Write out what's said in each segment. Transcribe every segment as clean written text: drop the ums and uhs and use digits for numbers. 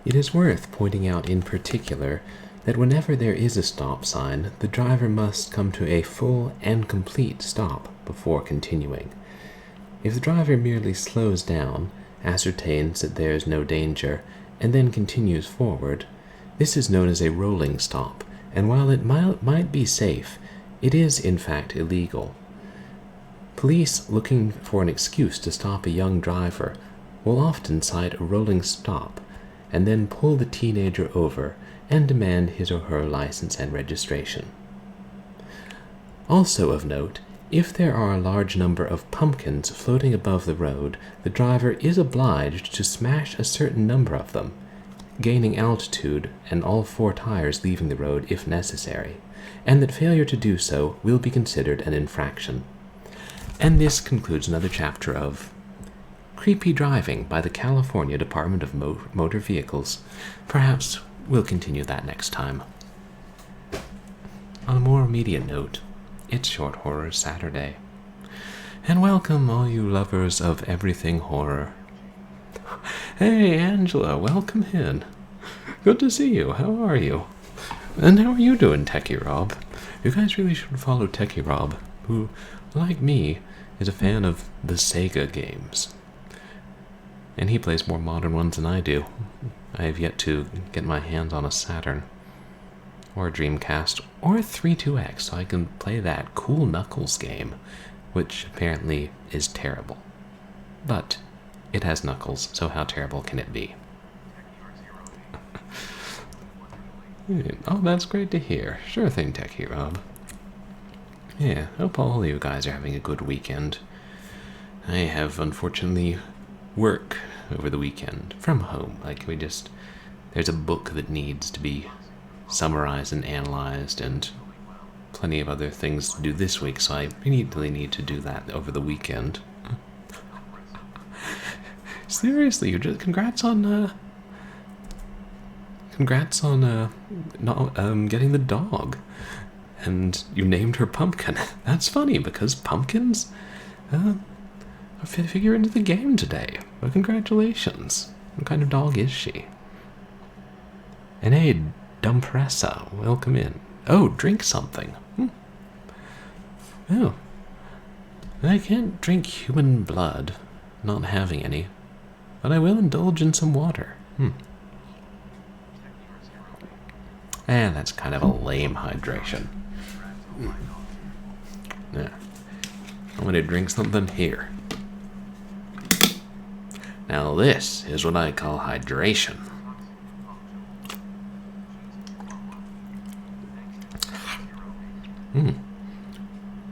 It is worth pointing out in particular that whenever there is a stop sign, the driver must come to a full and complete stop before continuing. If the driver merely slows down, ascertains that there is no danger, and then continues forward, this is known as a rolling stop, and while it might be safe, it is in fact illegal. Police looking for an excuse to stop a young driver will often cite a rolling stop and then pull the teenager over and demand his or her license and registration. Also of note, if there are a large number of pumpkins floating above the road, the driver is obliged to smash a certain number of them, gaining altitude and all 4 tires leaving the road if necessary, and that failure to do so will be considered an infraction. And this concludes another chapter of Creepy Driving by the California Department of Motor Vehicles. Perhaps we'll continue that next time. On a more immediate note, it's Short Horror Saturday. And welcome all you lovers of everything horror. Hey, Angela, welcome in. Good to see you. How are you? And how are you doing, Techie Rob? You guys really should follow Techie Rob, who, like me, is a fan of the Sega games. And he plays more modern ones than I do. I have yet to get my hands on a Saturn, or a Dreamcast, or a 32X, so I can play that cool Knuckles game, which apparently is terrible. But it has Knuckles, so how terrible can it be? Oh, that's great to hear. Sure thing, Techie Rob. Yeah, hope all of you guys are having a good weekend. I have, unfortunately, work over the weekend from home. There's a book that needs to be summarized and analyzed, and plenty of other things to do this week, so I immediately need to do that over the weekend. Seriously, congrats on getting the dog. And you named her Pumpkin. That's funny, because pumpkins figure into the game today. Well, congratulations. What kind of dog is she? And hey, Dumpressa, welcome in. Oh, drink something. Oh. I can't drink human blood, not having any, but I will indulge in some water. That's kind of a lame hydration. Yeah. I'm going to drink something here. Now this is what I call hydration.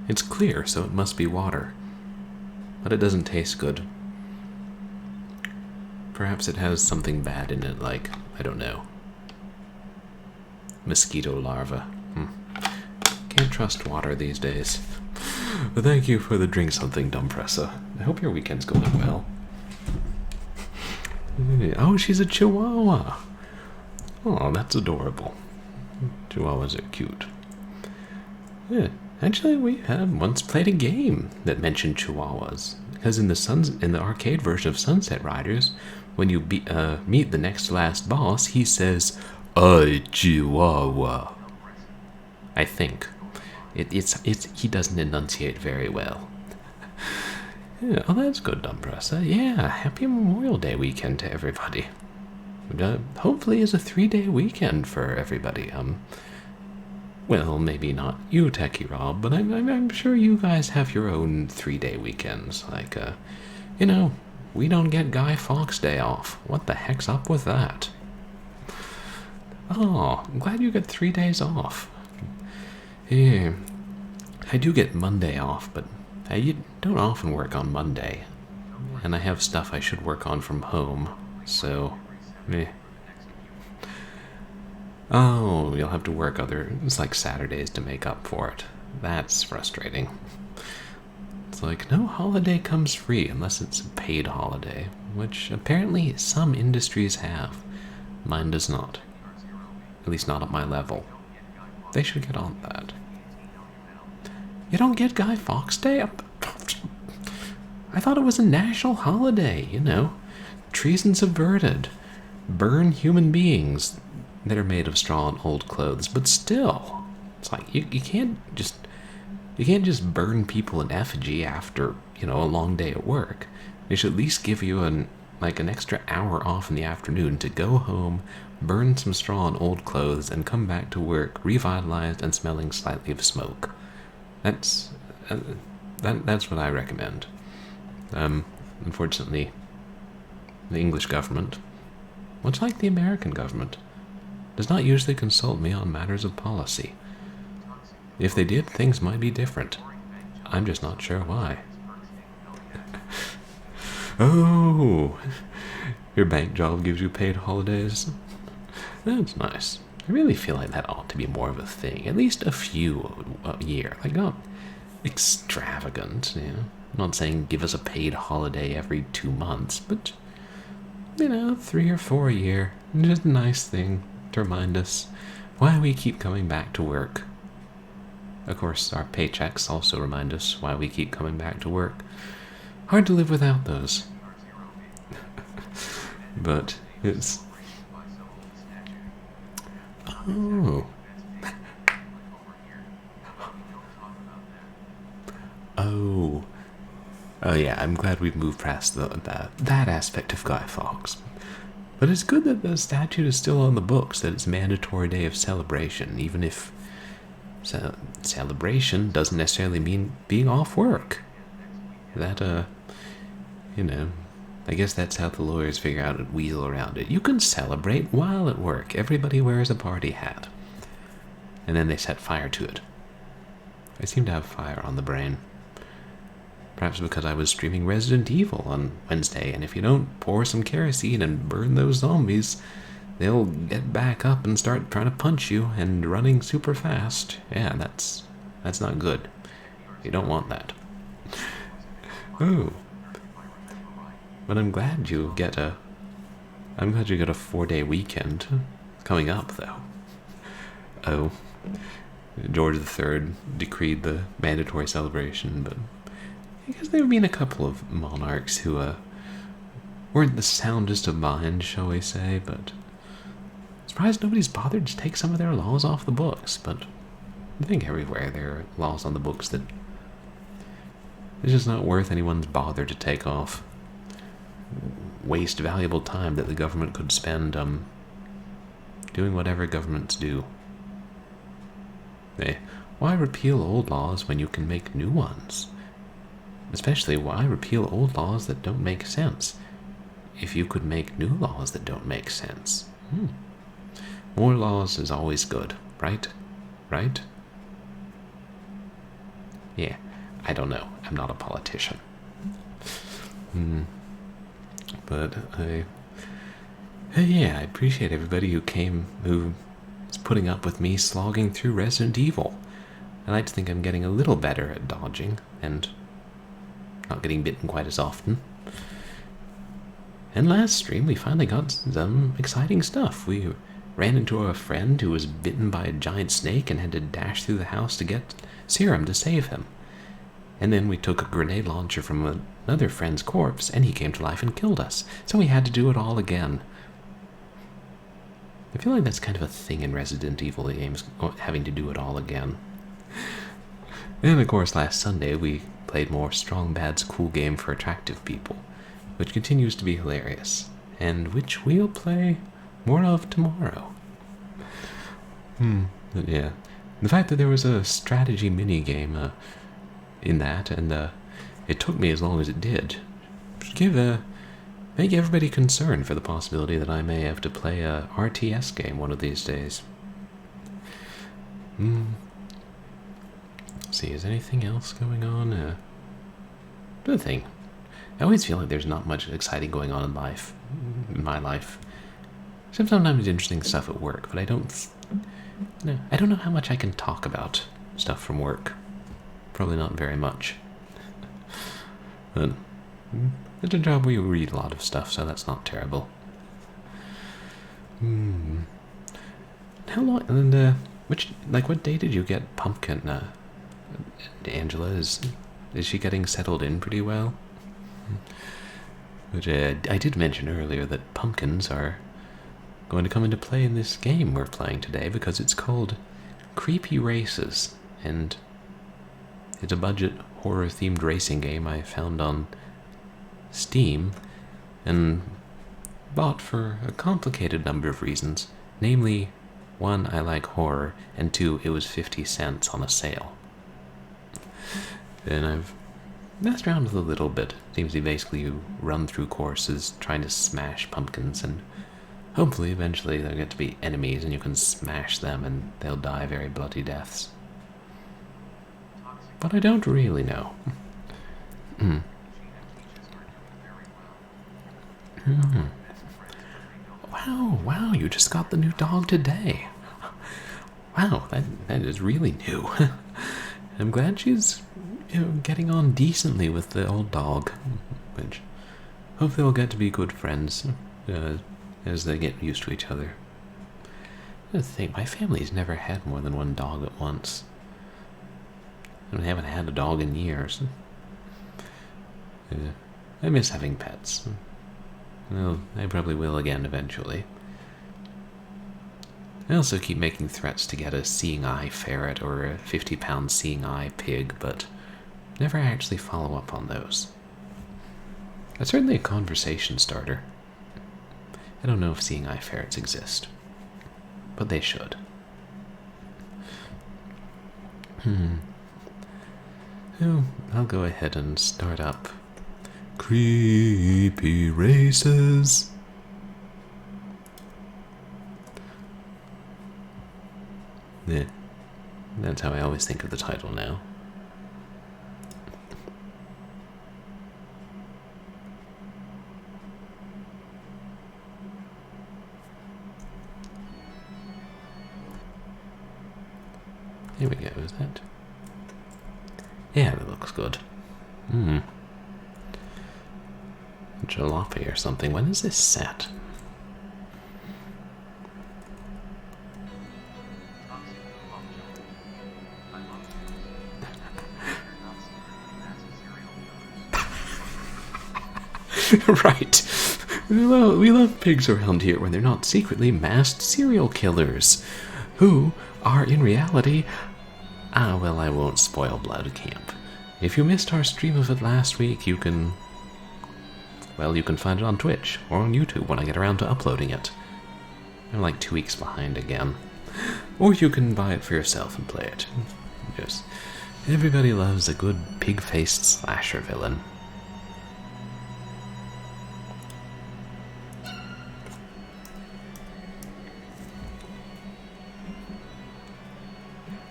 It's clear, so it must be water. But it doesn't taste good. Perhaps it has something bad in it, like, I don't know, mosquito larvae. Can't trust water these days. But thank you for the drink something, Dumpressa. I hope your weekend's going well. Oh, she's a Chihuahua. Oh, that's adorable. Chihuahuas are cute. Yeah, actually, we had once played a game that mentioned Chihuahuas. Because in the arcade version of Sunset Riders, when you meet the next to last boss, he says, "I Chihuahua." I think. He doesn't enunciate very well. Yeah, oh, that's good, Dumpressa. Yeah, happy Memorial Day weekend to everybody. Hopefully it's a 3-day weekend for everybody. Well, maybe not you, Techie Rob, but I'm sure you guys have your own 3-day weekends. Like, we don't get Guy Fawkes Day off. What the heck's up with that? Oh, I'm glad you get 3 days off. Yeah, I do get Monday off, but I don't often work on Monday. And I have stuff I should work on from home, so, meh. Oh, you'll have to work it's like Saturdays to make up for it. That's frustrating. It's like, no holiday comes free unless it's a paid holiday, which apparently some industries have. Mine does not. At least not at my level. They should get on that. You don't get Guy Fawkes Day? I thought it was a national holiday, Treason's averted. burn human beings that are made of straw and old clothes, but still, it's like you can't just burn people in effigy after a long day at work. They should at least give you an extra hour off in the afternoon to go home, burn some straw and old clothes, and come back to work revitalized and smelling slightly of smoke. That's what I recommend. Unfortunately, the English government, much like the American government, does not usually consult me on matters of policy. If they did, things might be different. I'm just not sure why. Oh, your bank job gives you paid holidays? That's nice. I really feel like that ought to be more of a thing. At least a few a year. Not extravagant, Not saying give us a paid holiday every 2 months, but, 3 or 4 a year. Just a nice thing to remind us why we keep coming back to work. Of course, our paychecks also remind us why we keep coming back to work. Hard to live without those. But it's... Oh. Oh. Oh yeah, I'm glad we've moved past that aspect of Guy Fawkes. But it's good that the statute is still on the books, that it's a mandatory day of celebration, even if celebration doesn't necessarily mean being off work. That, I guess that's how the lawyers figure out and wheel around it. You can celebrate while at work. Everybody wears a party hat. And then they set fire to it. I seem to have fire on the brain. Perhaps because I was streaming Resident Evil on Wednesday, and if you don't pour some kerosene and burn those zombies, they'll get back up and start trying to punch you and running super fast. Yeah, that's not good. You don't want that. Oh. But I'm glad you get a 4-day weekend coming up, though. Oh. George III decreed the mandatory celebration, but I guess there have been a couple of monarchs who weren't the soundest of minds, shall we say, but I'm surprised nobody's bothered to take some of their laws off the books. But I think everywhere there are laws on the books that it's just not worth anyone's bother to take off. Waste valuable time that the government could spend doing whatever governments do. Why repeal old laws when you can make new ones? Especially, why repeal old laws that don't make sense if you could make new laws that don't make sense? More laws is always good, right? Right? Yeah, I don't know. I'm not a politician. But I appreciate everybody who's putting up with me slogging through Resident Evil. I like to think I'm getting a little better at dodging and not getting bitten quite as often. And last stream, we finally got some exciting stuff. We ran into a friend who was bitten by a giant snake and had to dash through the house to get serum to save him. And then we took a grenade launcher from another friend's corpse, and he came to life and killed us. So we had to do it all again. I feel like that's kind of a thing in Resident Evil games, having to do it all again. And of course, last Sunday we played more Strong Bad's Cool Game for Attractive People, which continues to be hilarious, and which we'll play more of tomorrow. But yeah, the fact that there was a strategy mini-game in that, and it took me as long as it did, should make everybody concerned for the possibility that I may have to play a RTS game one of these days. Let's see, is anything else going on? Another thing. I always feel like there's not much exciting going on in my life. Except sometimes interesting stuff at work, but I don't know how much I can talk about stuff from work. Probably not very much. But it's a job where you read a lot of stuff, so that's not terrible. How long? And what day did you get Pumpkin? Angela, is she getting settled in pretty well? But I did mention earlier that pumpkins are going to come into play in this game we're playing today because it's called Creepy Races, and it's a budget horror-themed racing game I found on Steam and bought for a complicated number of reasons. Namely, 1, I like horror, and 2, it was 50 cents on a sale. And I've messed around with it a little bit. Seems to be basically you run through courses trying to smash pumpkins, and hopefully eventually they'll get to be enemies and you can smash them and they'll die very bloody deaths. But I don't really know. Wow, you just got the new dog today. Wow, that is really new. I'm glad she's getting on decently with the old dog, which hopefully they'll get to be good friends as they get used to each other. I think my family's never had more than one dog at once. I haven't had a dog in years. I miss having pets. Well, I probably will again eventually. I also keep making threats to get a seeing eye ferret or a 50-pound seeing eye pig, but never actually follow up on those. That's certainly a conversation starter. I don't know if seeing eye ferrets exist, but they should. Oh, I'll go ahead and start up Creepy Races. Yeah, that's how I always think of the title now. Here we go, is that? Yeah, that looks good. Jalopy or something. When is this set? Right. We love pigs around here when they're not secretly masked serial killers, who are in reality... well, I won't spoil Blood Camp. If you missed our stream of it last week, you can find it on Twitch or on YouTube when I get around to uploading it. I'm like 2 weeks behind again. Or you can buy it for yourself and play it. Yes. Everybody loves a good pig-faced slasher villain.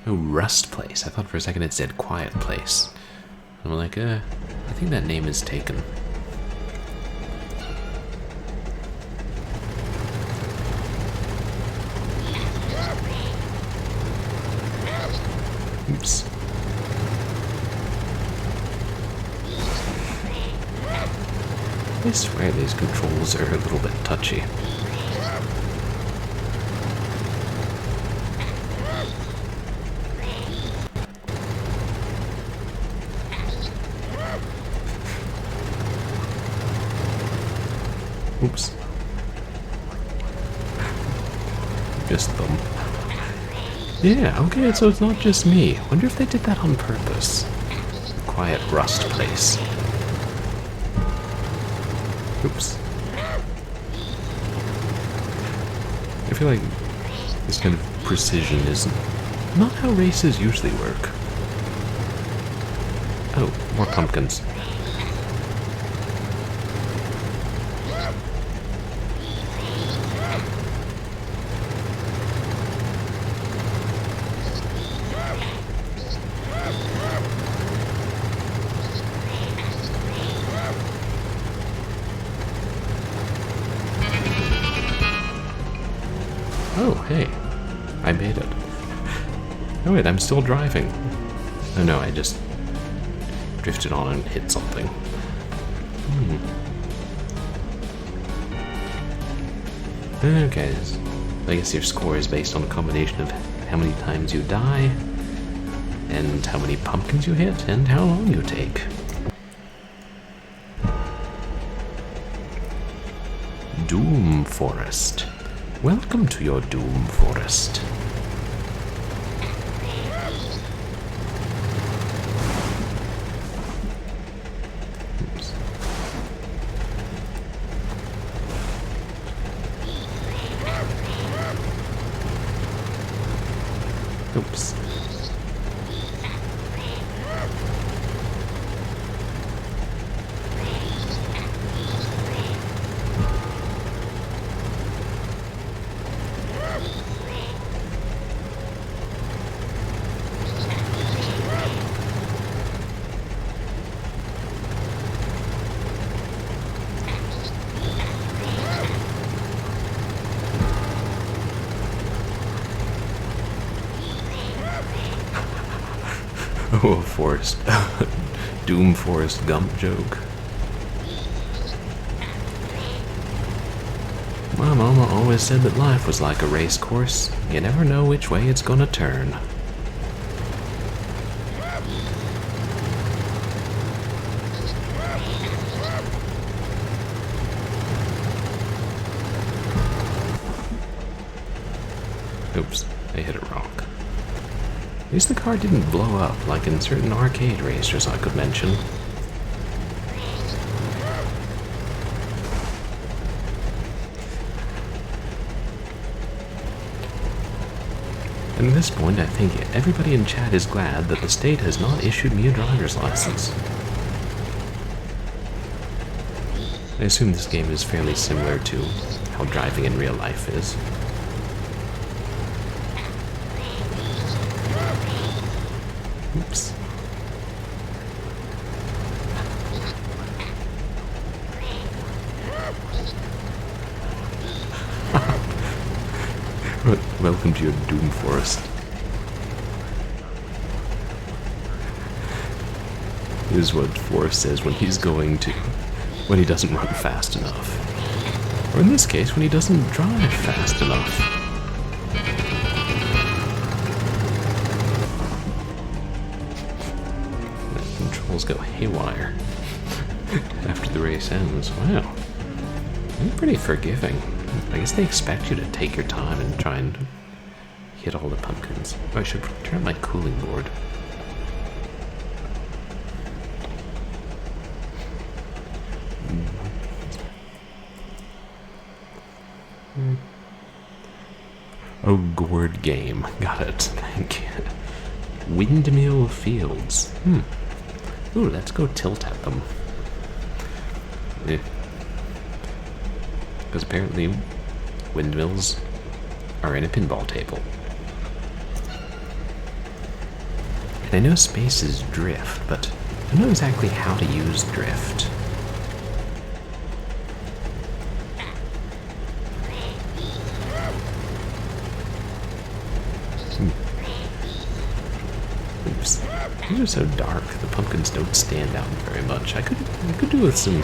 Oh, Rust Place. I thought for a second it said Quiet Place. I'm like, I think that name is taken. Oops. I swear these controls are a little bit touchy. Oops. Just them. Yeah, okay, so it's not just me. Wonder if they did that on purpose. Quiet Rust Place. Oops. I feel like this kind of precision is not how races usually work. Oh, more pumpkins. Oh, hey. I made it. Oh wait, I'm still driving. Oh no, I just drifted on and hit something. Okay, I guess your score is based on a combination of how many times you die, and how many pumpkins you hit, and how long you take. Doom Forest. Welcome to your doom forest. Oops. Oops. Oh, a forest. Doom Forest Gump joke. My mama always said that life was like a race course. You never know which way it's gonna turn. Oops, I hit it wrong. At least the car didn't blow up like in certain arcade racers I could mention. And at this point, I think everybody in chat is glad that the state has not issued me a driver's license. I assume this game is fairly similar to how driving in real life is. Oops. Welcome to your doom forest. Here's what Forrest says when he's going to, when he doesn't run fast enough. Or in this case, when he doesn't drive fast enough. The controls go haywire after the race ends. Wow. They're pretty forgiving. I guess they expect you to take your time and try and hit all the pumpkins. Oh, I should turn on my cooling board. Oh, gourd game. Got it. Thank you. Windmill fields. Ooh, let's go tilt at them. Because apparently windmills are in a pinball table. And I know space is drift, but I don't know exactly how to use drift. Oops. These are so dark, the pumpkins don't stand out very much. I could do with some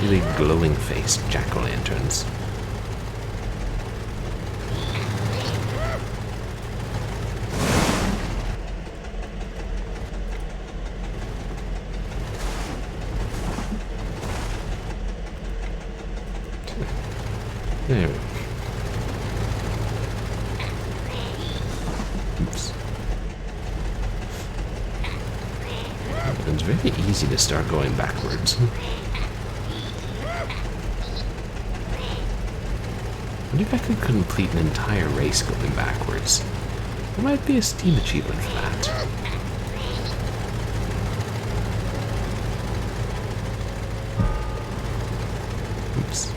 really glowing-faced jack-o'-lanterns. There we go. Oops. It's very easy to start going backwards. What if I could complete an entire race going backwards? There might be a Steam achievement for that. Oops.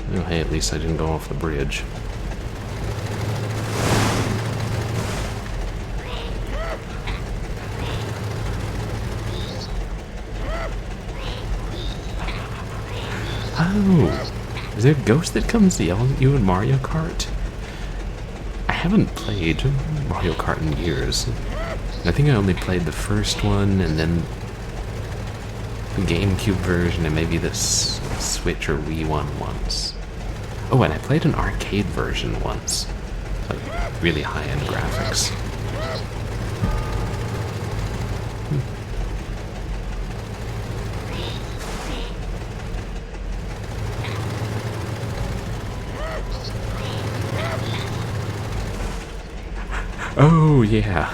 Oh, hey, at least I didn't go off the bridge. Oh, is there a ghost that comes to yell at you in Mario Kart? I haven't played Mario Kart in years. I think I only played the first one, and then the GameCube version, and maybe the Switch or Wii one once. Oh, and I played an arcade version once. Like, really high-end graphics. Oh, yeah.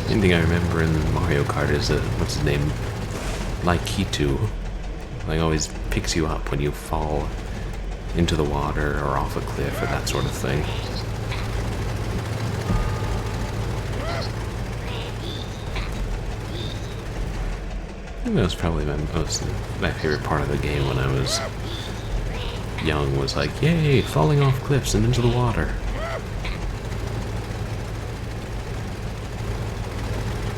The thing I remember in Mario Kart is, what's his name? Laikitu. Like, always picks you up when you fall into the water or off a cliff or that sort of thing. I think that was probably my favorite part of the game when I was young, was like, yay, falling off cliffs and into the water.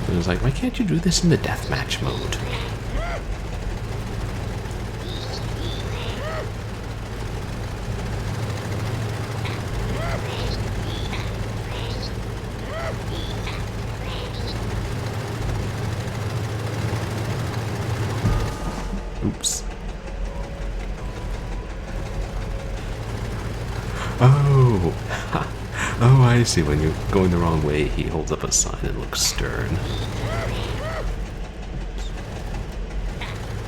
It was like, why can't you do this in the deathmatch mode? Oops. Oh! Oh, I see. When you're going the wrong way, he holds up a sign and looks stern.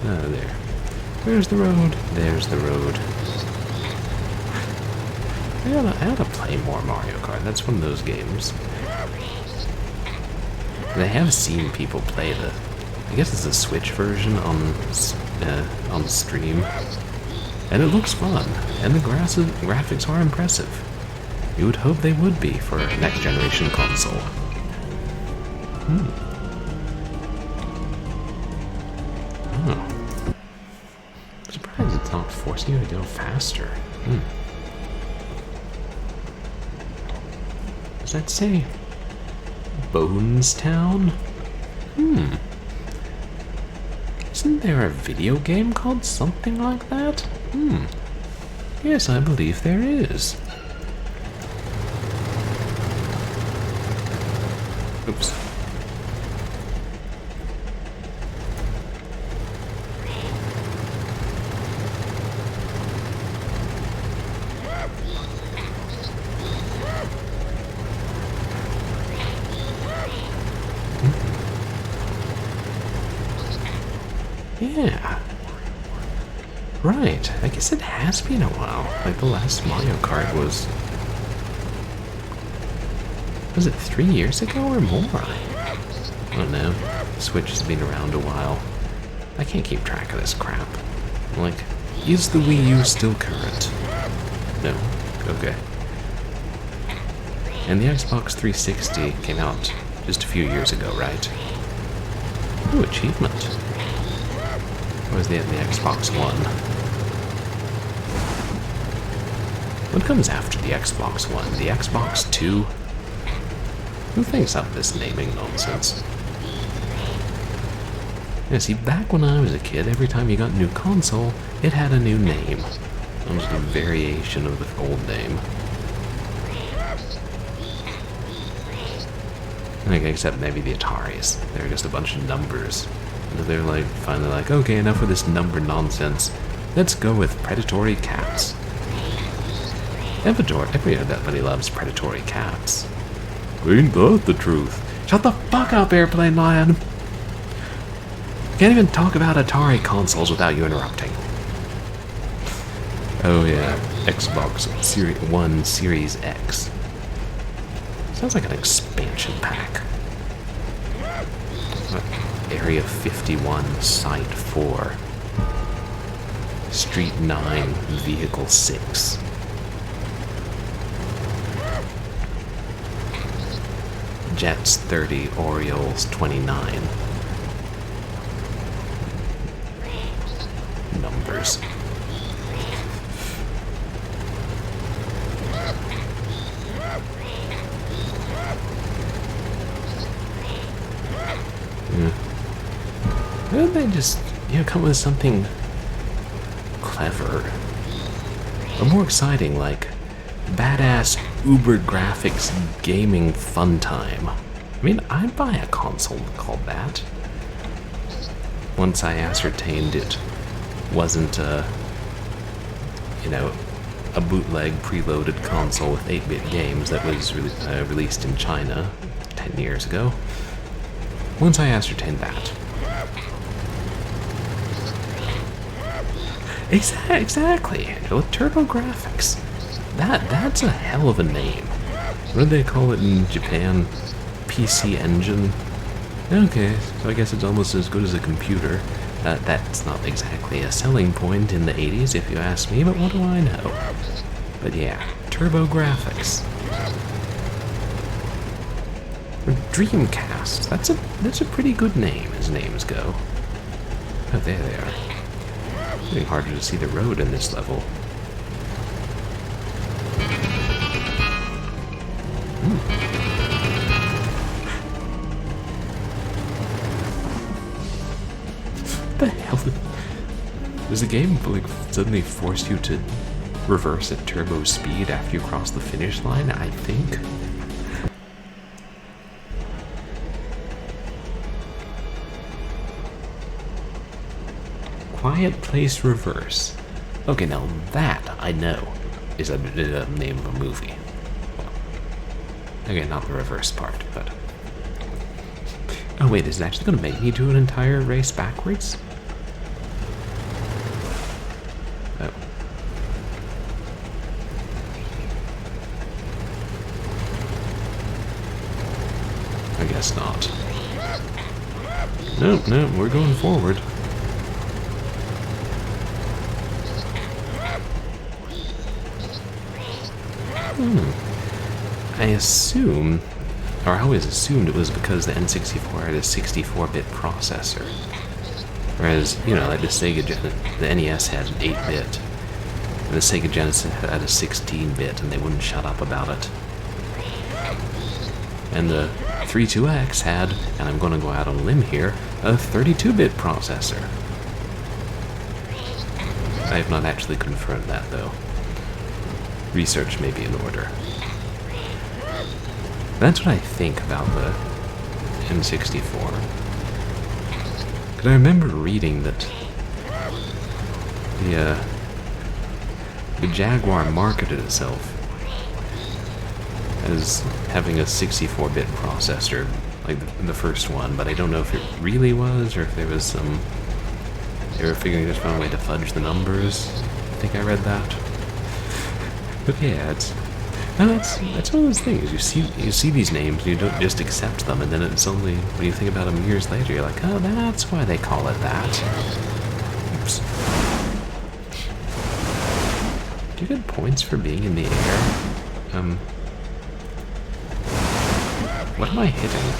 Ah, there. Where's the road? There's the road. I ought to play more Mario Kart. That's one of those games. And I have seen people play I guess it's a Switch version on stream. And it looks fun. And the graphics are impressive. You would hope they would be for a next generation console. Oh. I'm surprised it's not forcing you to go faster. Does that say Bonestown? Isn't there a video game called something like that? Yes, I believe there is. Oops. Yeah. Right. I guess it has been a while. Like the last Mario Kart was it 3 years ago or more? I don't know. The Switch has been around a while. I can't keep track of this crap. Like, is the Wii U still current? No. Okay. And the Xbox 360 came out just a few years ago, right? Ooh, achievement. Or was the Xbox One? What comes after the Xbox One? The Xbox 2? Who thinks up this naming nonsense? Yeah, see, back when I was a kid, every time you got a new console, it had a new name. It was a variation of the old name. Except maybe the Ataris. They're just a bunch of numbers. They're like, finally like, okay, enough of this number nonsense. Let's go with predatory cats. Everybody loves predatory cats. Ain't that the truth? Shut the fuck up, Airplane Lion! Can't even talk about Atari consoles without you interrupting. Oh yeah, Xbox One Series X. Sounds like an expansion pack. Area 51, Site 4. Street 9, Vehicle 6. Jets 30, Orioles 29. Numbers. Why don't they just, come with something clever? Or more exciting, like badass Uber graphics gaming fun time. I mean, I'd buy a console called that. Once I ascertained it wasn't a bootleg preloaded console with 8-bit games that was released in China 10 years ago. Once I ascertained that. Exactly. With Turbo Graphics. That's a hell of a name. What did they call it in Japan? PC engine? Okay, so I guess it's almost as good as a computer. That's not exactly a selling point in the 80s, if you ask me, but what do I know? But yeah, turbo graphics. Dreamcast. That's a pretty good name, as names go. Oh, there they are. It's getting harder to see the road in this level. What the hell? Does the game like suddenly force you to reverse at turbo speed after you cross the finish line? I think. Quiet Place Reverse. Okay, now that I know is a name of a movie. Okay, not the reverse part, but... Oh wait, is it actually going to make me do an entire race backwards? Oh. I guess not. Nope, nope, we're going forward. I assume, or I always assumed it was because the N64 had a 64-bit processor. Whereas, you know, like the the NES had an 8-bit, and the Sega Genesis had a 16-bit, and they wouldn't shut up about it. And the 32X had, and I'm going to go out on a limb here, a 32-bit processor. I have not actually confirmed that, though. Research may be in order. That's what I think about the N64. Because I remember reading that the Jaguar marketed itself as having a 64-bit processor, like the first one, but I don't know if it really was, or if there was some... They were figuring they just found a way to fudge the numbers. I think I read that. But yeah, that's one of those things. You see these names, and you don't just accept them, and then it's only when you think about them years later, you're like, oh, that's why they call it that. Oops. Do you get points for being in the air? What am I hitting?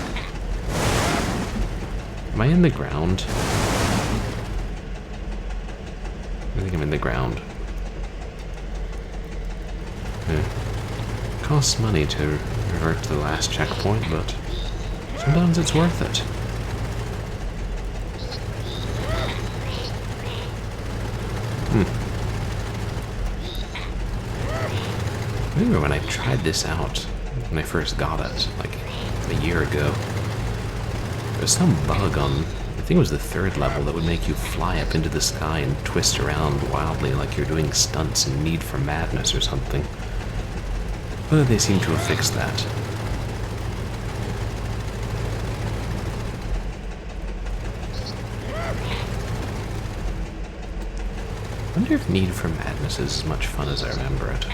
Am I in the ground? I think I'm in the ground. Yeah. Costs money to revert to the last checkpoint, but sometimes it's worth it. I remember when I tried this out, when I first got it, like a year ago, there was some bug on, I think it was the 3rd level, that would make you fly up into the sky and twist around wildly like you're doing stunts in Need for Madness or something. But they seem to have fixed that. I wonder if Need for Madness is as much fun as I remember it.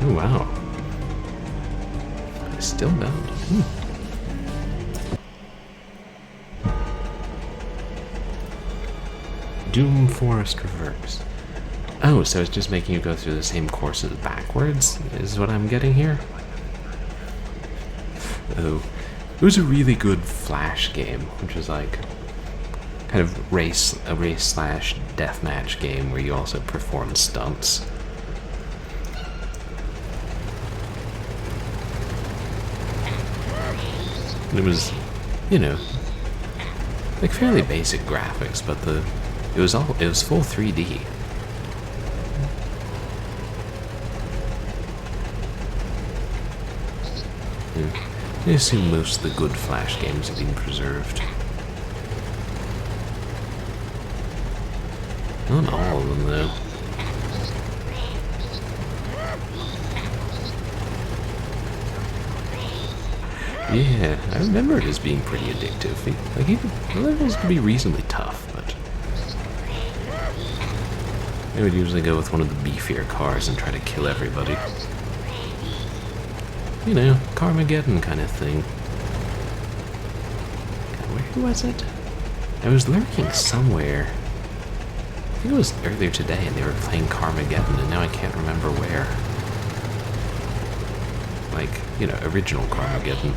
Oh wow. It's still bound. Doom Forest Reverse. Oh, so it's just making you go through the same courses backwards, is what I'm getting here? Oh, it was a really good Flash game, which was like kind of a race/deathmatch game where you also perform stunts. And it was, you know, like fairly basic graphics, but it was full 3D. Yeah. I assume most of the good Flash games have been preserved. Not all of them, though. Yeah, I remember it as being pretty addictive. Like, even the levels can be reasonably tough, but I would usually go with one of the beefier cars and try to kill everybody. You know, Carmageddon kind of thing. God, where was it? I was lurking somewhere. I think it was earlier today and they were playing Carmageddon, and now I can't remember where. Like, you know, original Carmageddon.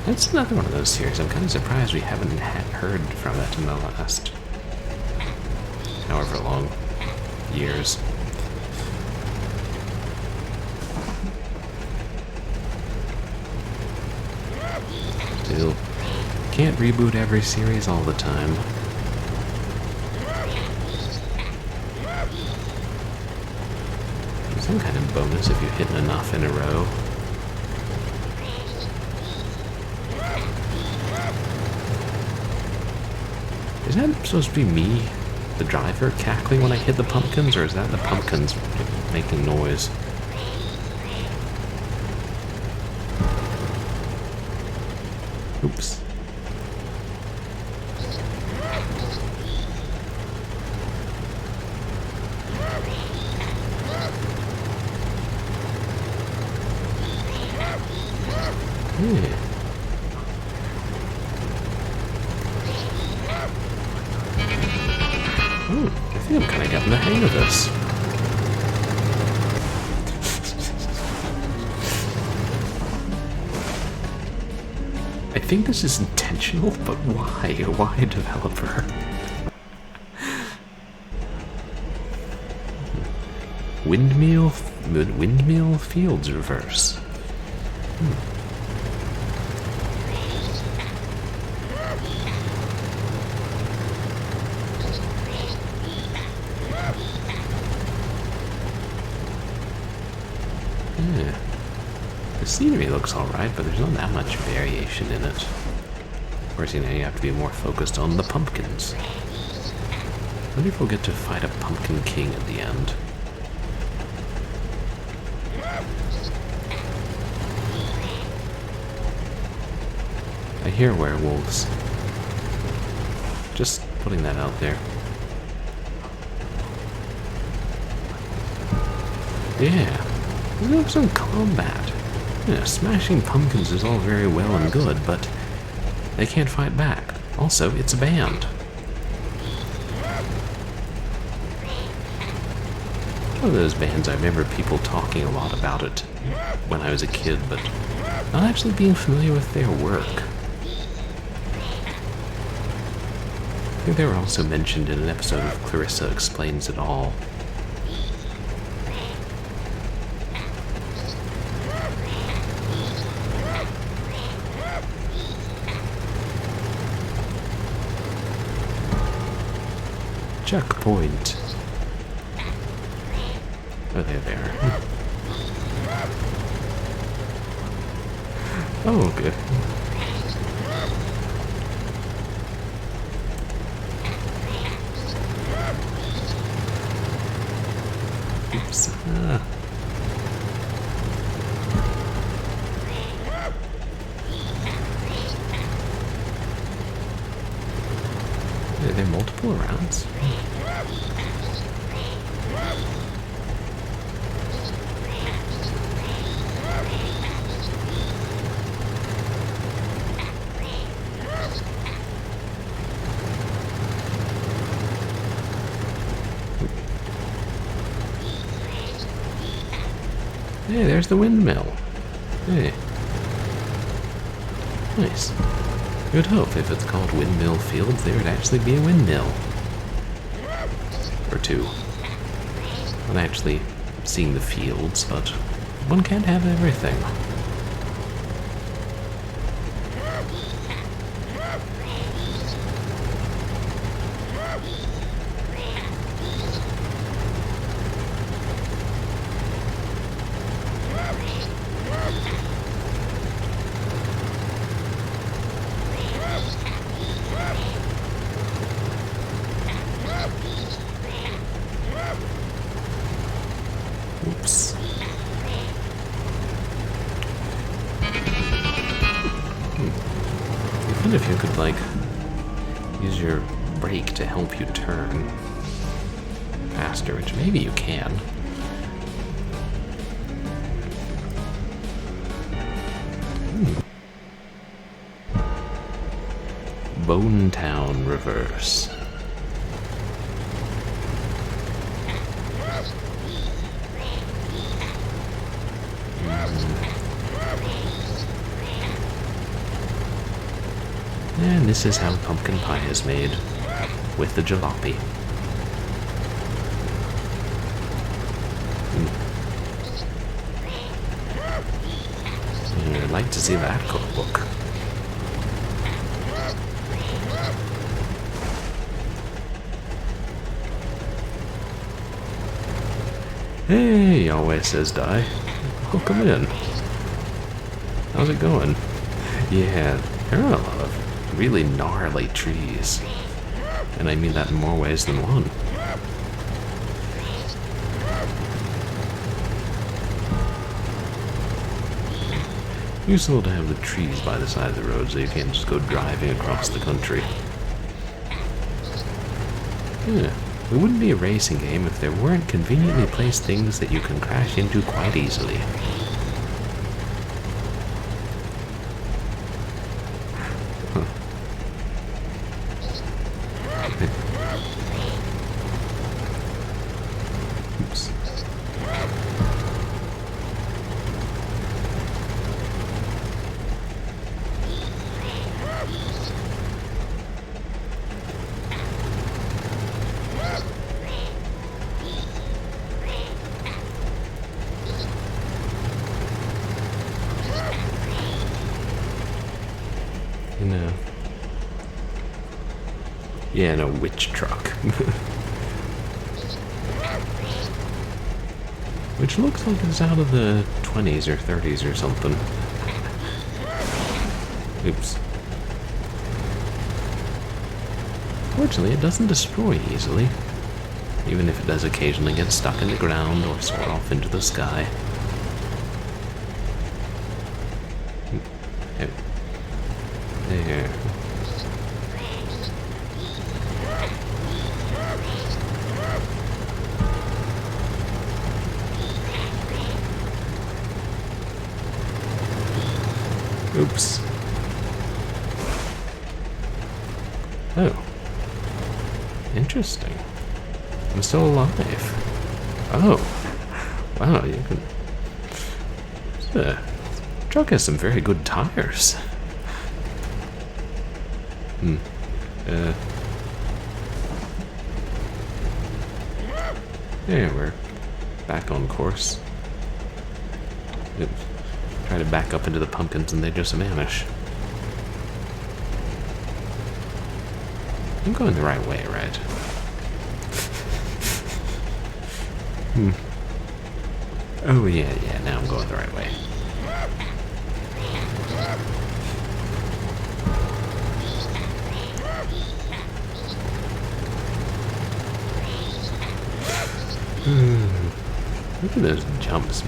That's another one of those series. I'm kind of surprised we haven't heard from it in the last however long years. Still, can't reboot every series all the time. There's some kind of bonus if you hit enough in a row. Is that supposed to be me, the driver, cackling when I hit the pumpkins, or is that the pumpkins making noise? Oops. Yeah. Ooh, I think I'm kind of getting the hang of this. I think this is intentional, but why? Why, developer? Windmill fields reverse. Yeah. The scenery looks alright, but there's not that much variation in it. Of course, you know, you have to be more focused on the pumpkins. I wonder if we'll get to fight a pumpkin king at the end. I hear werewolves. Just putting that out there. Yeah, there's some combat. You know, smashing pumpkins is all very well and good, but they can't fight back. Also, it's a band. One of those bands, I remember people talking a lot about it when I was a kid, but not actually being familiar with their work. I think they were also mentioned in an episode of Clarissa Explains It All. Checkpoint. Oh, there. Oh, good. Oops. Are there multiple rounds? Hey, there's the windmill. Hey. Nice. You would hope if it's called Windmill Fields, there would actually be a windmill. Or two. Not actually seeing the fields, but one can't have everything. Oops. imagine if you could, like, use your brake to help you turn faster, which maybe you can. Bone Town Reverse. And this is how pumpkin pie is made, with the jalopy. I'd like to see that cookbook. Hey, Yahweh says die. Welcome in. How's it going? Yeah, there are a lot of really gnarly trees. And I mean that in more ways than one. Useful to have the trees by the side of the road so you can't just go driving across the country. Yeah, it wouldn't be a racing game if there weren't conveniently placed things that you can crash into quite easily. Oops. You know. Yeah, no, witch truck. Which looks like it's out of the 20s or 30s or something. Oops. Fortunately, it doesn't destroy easily, even if it does occasionally get stuck in the ground or soar off into the sky. There. Oops. Oh. Interesting. I'm still alive. Oh. Wow, you can... The truck has some very good tires. Yeah, we're back on course. Oops. Try to back up into the pumpkins and they just vanish. I'm going the right way, right? Oh yeah, now I'm going the right way. Look at those jumps.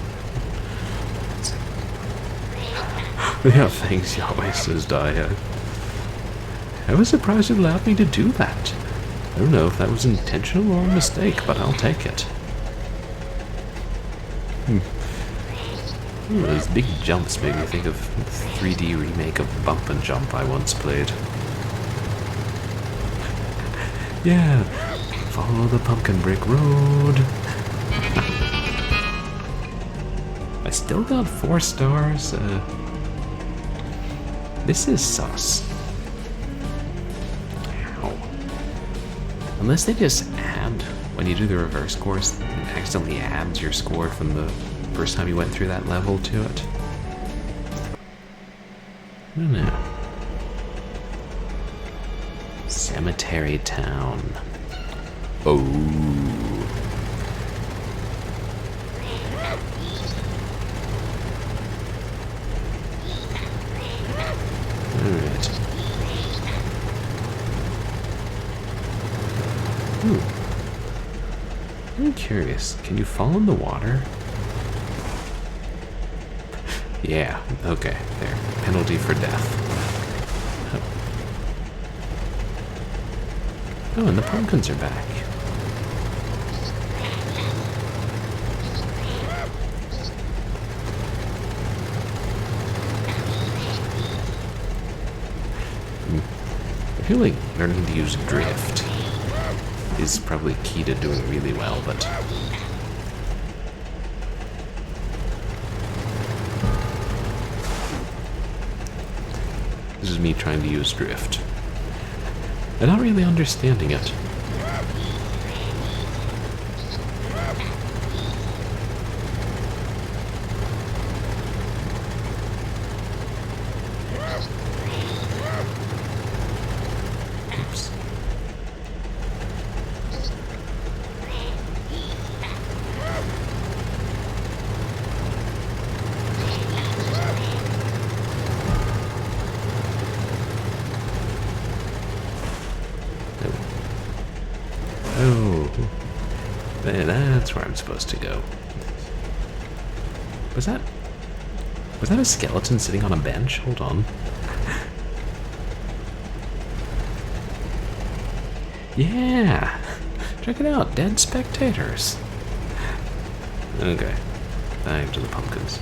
Yeah, thanks, Yahweh says die. I was surprised it allowed me to do that. I don't know if that was intentional or a mistake, but I'll take it. Those big jumps made me think of the 3D remake of Bump and Jump I once played. Yeah, follow the pumpkin brick road. I still got 4 stars. This is sus. Ow. Unless they just add, when you do the reverse course, it accidentally adds your score from the first time you went through that level to it. I don't know. Cemetery Town. Oh. Alright. I'm curious, can you fall in the water? Yeah, okay, there. Penalty for death. Oh, and the pumpkins are back. I feel like learning to use drift is probably key to doing really well, but this is me trying to use drift and not really understanding it. Oops. Oh, that's where I'm supposed to go. Was that a skeleton sitting on a bench? Hold on. Yeah! Check it out, dead spectators. Okay, back to the pumpkins.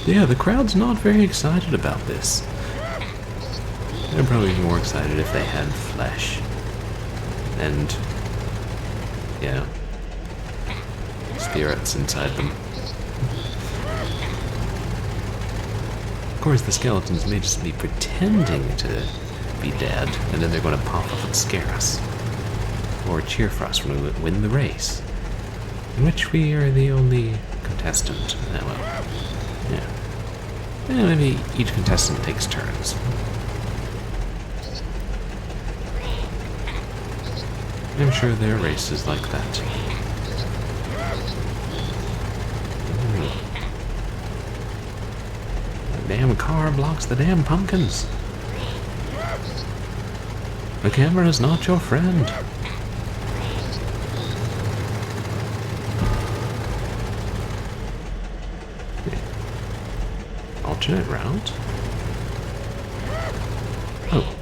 Yeah, the crowd's not very excited about this. They'd probably be more excited if they had flesh. And, yeah, spirits inside them. Of course, the skeletons may just be pretending to be dead, and then they're going to pop up and scare us. Or cheer for us when we win the race. In which we are the only contestant. Well, yeah, maybe each contestant takes turns. I'm sure their race is like that. The damn car blocks the damn pumpkins. The camera is not your friend. Alternate route? Oh.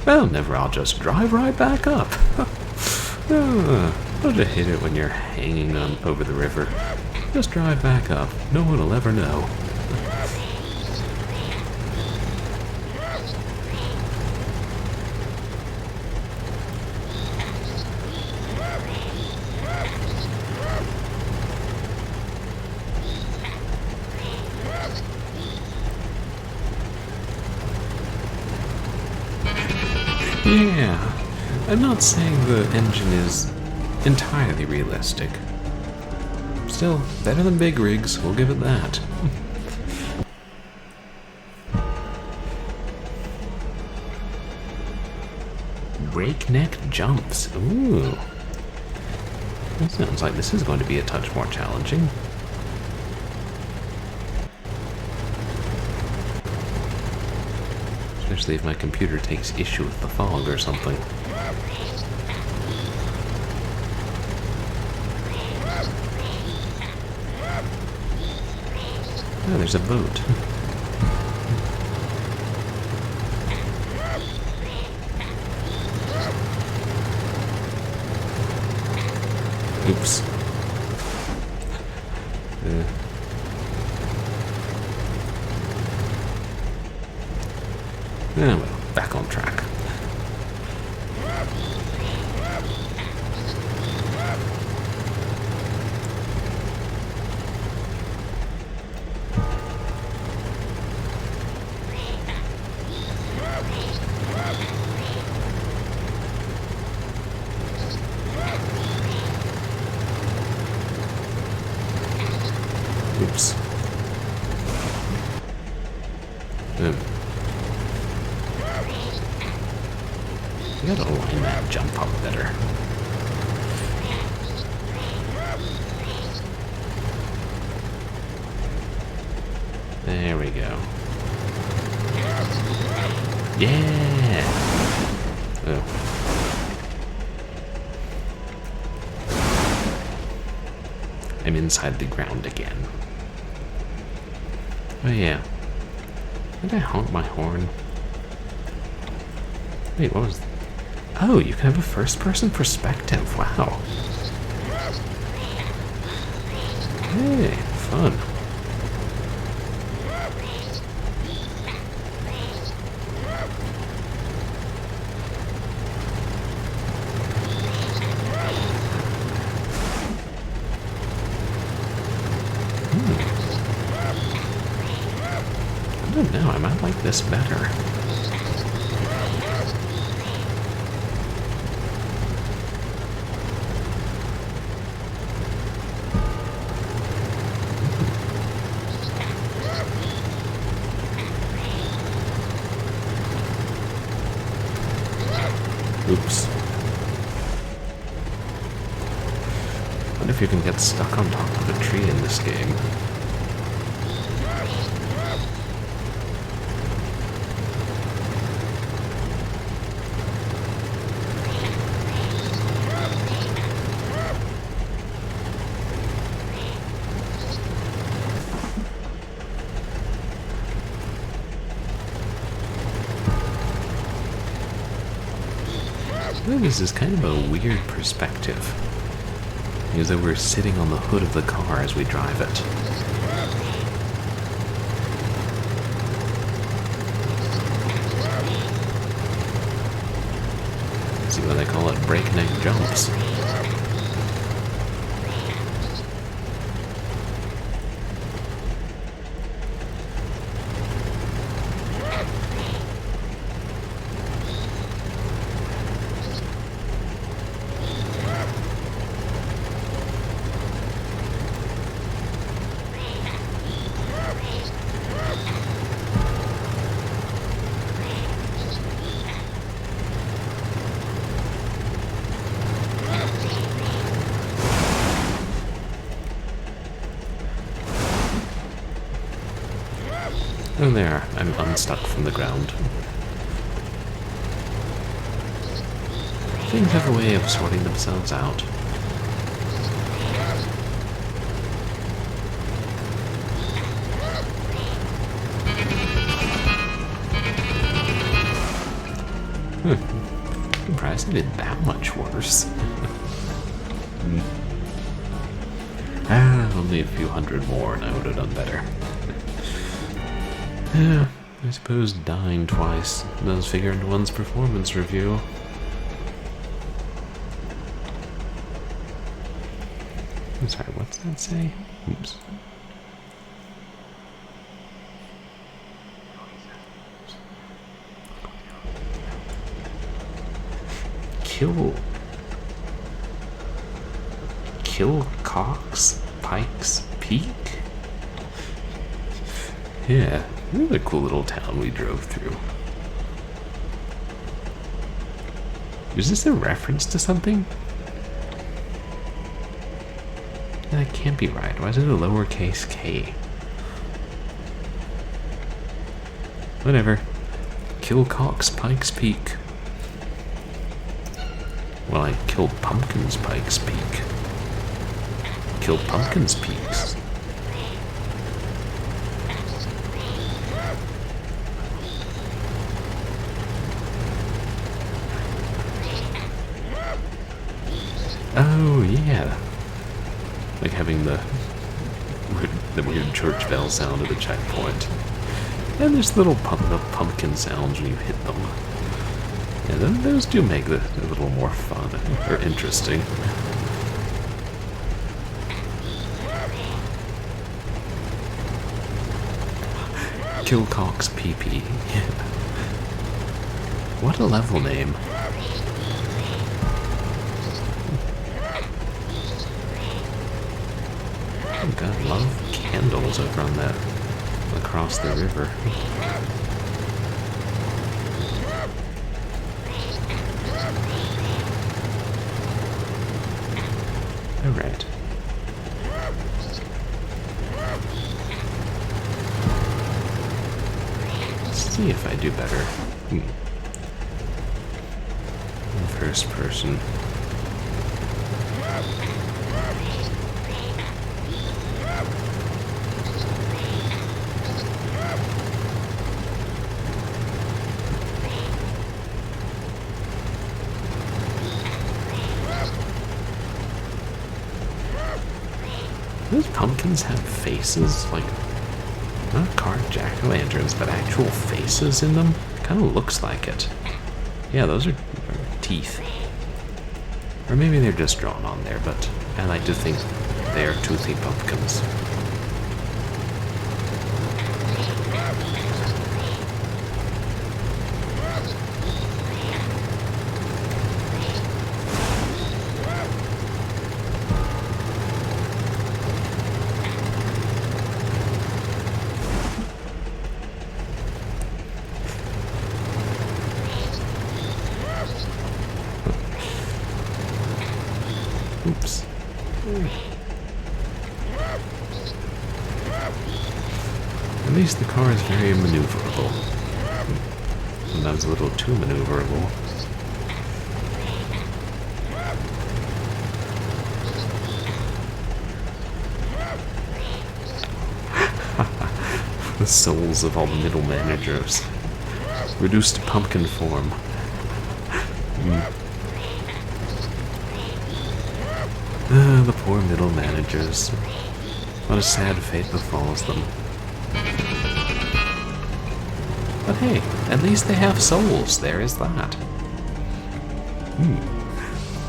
Well, never, I'll just drive right back up. Don't you hate it when you're hanging on over the river? Just drive back up. No one will ever know. Yeah, I'm not saying the engine is entirely realistic. Still, better than big rigs, we'll give it that. Breakneck jumps. Ooh. That sounds like this is going to be a touch more challenging. Especially if my computer takes issue with the fog or something. Oh, there's a boat. Oops. Well, back on track. You gotta line that jump up better. There we go. Yeah! Oh. I'm inside the ground again. Oh yeah. Did I honk my horn? Wait, what was... Oh, you can have a first-person perspective. Wow. Hey, fun. I don't know, I might like this better. Oops. I wonder if you can get stuck on top of a tree in this game. This is kind of a weird perspective, as though we're sitting on the hood of the car as we drive it. See what they call it, breakneck jumps. Oh, there. I'm unstuck from the ground. Things have a way of sorting themselves out. I'm surprised I did that much worse. Only a few hundred more and I would have done better. Yeah, I suppose dying twice does figure into one's performance review. I'm sorry, what's that say? Oops. Kill Cox Pikes Peak? Yeah, really cool little town we drove through. Is this a reference to something? That can't be right. Why is it a lowercase k? Whatever. Kill Cox Pikes Peak. Well, I killed Pumpkins Pikes Peak. Killed Pumpkins Peaks. Oh, yeah. Like having the weird church bell sound at the checkpoint. And there's little pumpkin sounds when you hit them. Yeah, those do make it a little more fun or interesting. Kill Cox PP. What a level name. Oh god, a lot of candles over on that across the river. see if I do better. First person. Those pumpkins have faces, like, not carved jack-o'-lanterns, but actual faces in them? Kind of looks like it. Yeah, those are teeth. Or maybe they're just drawn on there, but I like to think they are toothy pumpkins. Oops. At least the car is very maneuverable. Sometimes a little too maneuverable. The souls of all the middle managers. Reduced to pumpkin form. The poor middle managers. What a sad fate befalls them. But hey, at least they have souls. There is that.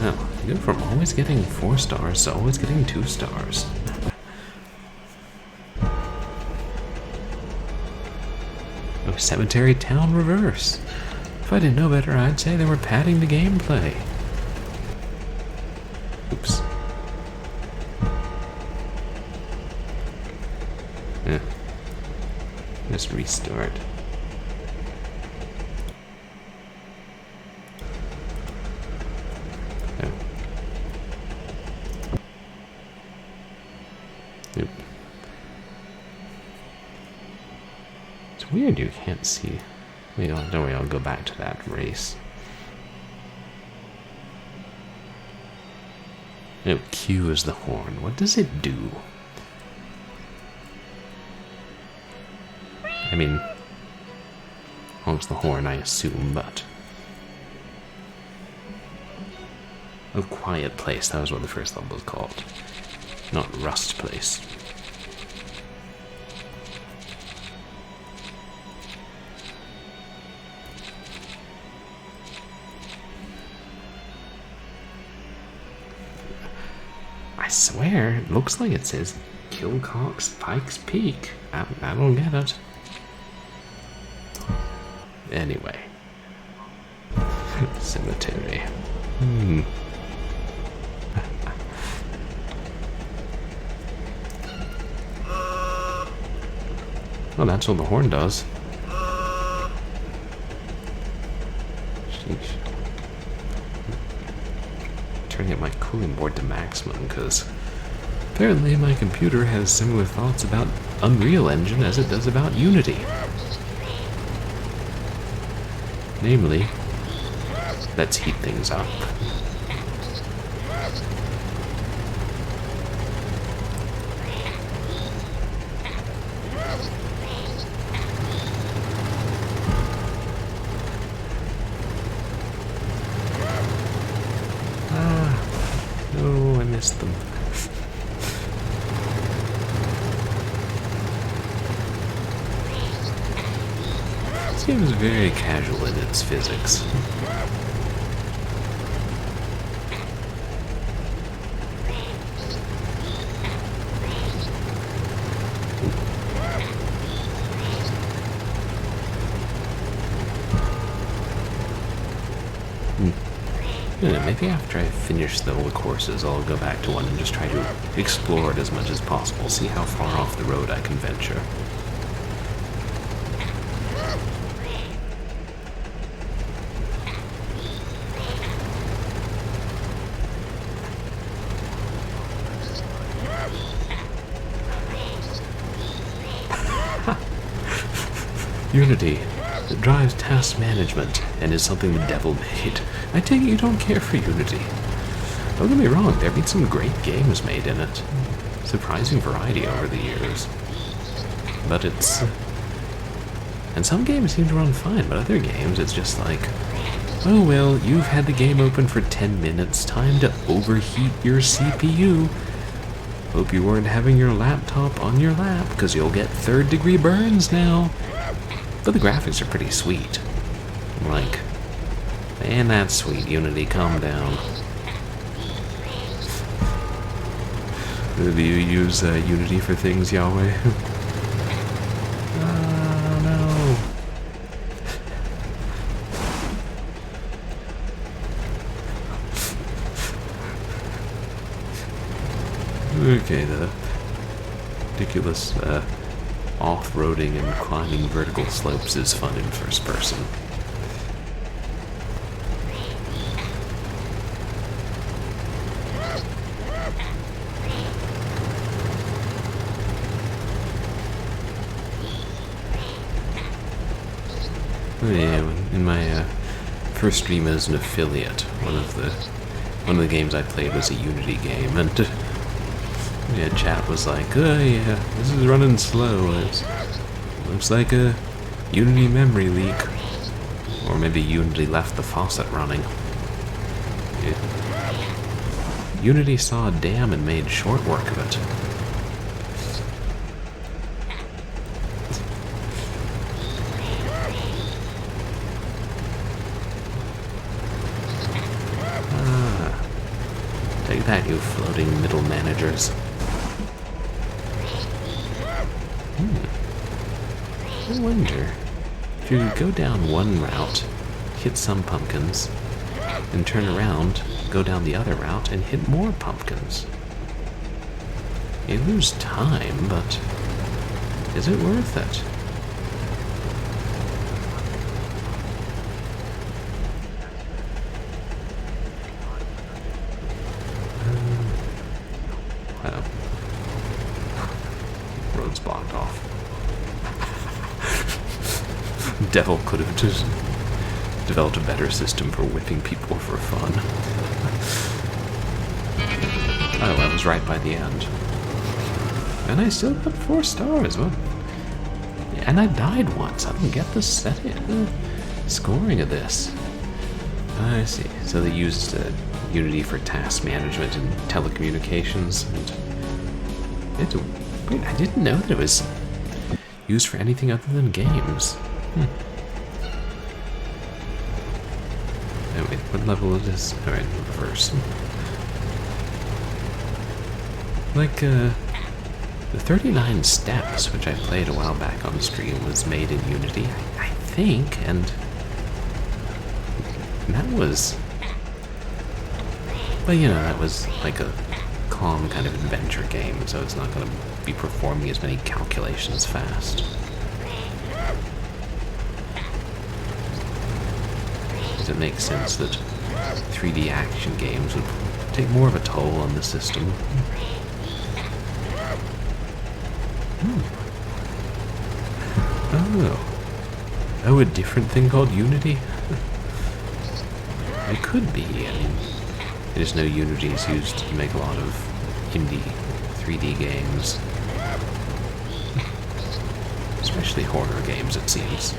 Now, you go from always getting 4 stars to always getting 2 stars. Oh, Cemetery Town Reverse. If I didn't know better, I'd say they were padding the gameplay. Oops. Just restart. Oh. Oop. It's weird you can't see. Wait, don't worry, I'll go back to that race. No, Q is the horn. What does it do? I mean, honks the horn, I assume, but... Oh, Quiet Place, that was what the first level was called. Not Rust Place. I swear, it looks like it says Kilcock's Pikes Peak. I don't get it. Anyway. Cemetery. Well, that's what the horn does. Sheesh. Turning up my cooling board to maximum, because apparently my computer has similar thoughts about Unreal Engine as it does about Unity. Namely, let's heat things up. No, I missed them. Seems very casual in its physics. Yeah, maybe after I finish all the courses, I'll go back to one and just try to explore it as much as possible, see how far off the road I can venture. Unity. that drives task management and is something the devil made. I take it you don't care for Unity. Don't get me wrong, there have been some great games made in it. Surprising variety over the years. But it's... and some games seem to run fine, but other games it's just like, oh well, you've had the game open for 10 minutes, time to overheat your CPU. Hope you weren't having your laptop on your lap, because you'll get third-degree burns now. But the graphics are pretty sweet. I'm like, man, that's sweet, Unity, calm down. Do you use Unity for things, Yahweh? Oh, no. Okay, the ridiculous off-roading and climbing vertical slopes is fun in first person. Yeah, in my first stream as an affiliate, one of the games I played was a Unity game, and yeah, chat was like, oh yeah, this is running slow. It looks like a Unity memory leak, or maybe Unity left the faucet running. Yeah. Unity saw a dam and made short work of it. Take that, you floating middle managers. I wonder if you could go down one route, hit some pumpkins, and turn around, go down the other route, and hit more pumpkins. You lose time, but is it worth it? Road's blocked off. Devil could have just developed a better system for whipping people for fun. Oh, I was right by the end. And I still got 4 stars. Well, and I died once. I don't get the scoring of this. I see. So they used Unity for task management and telecommunications. And wait, I didn't know that it was used for anything other than games. Oh, wait, what level is this? Alright, reverse. Like, the 39 Steps, which I played a while back on the stream, was made in Unity, I think, and that was... But, you know, that was like a calm kind of adventure game, so it's not going to be performing as many calculations fast. Does it make sense that 3D action games would take more of a toll on the system? Oh, a different thing called Unity? It could be. I mean, I just know Unity is used to make a lot of indie 3D games. Especially horror games, it seems.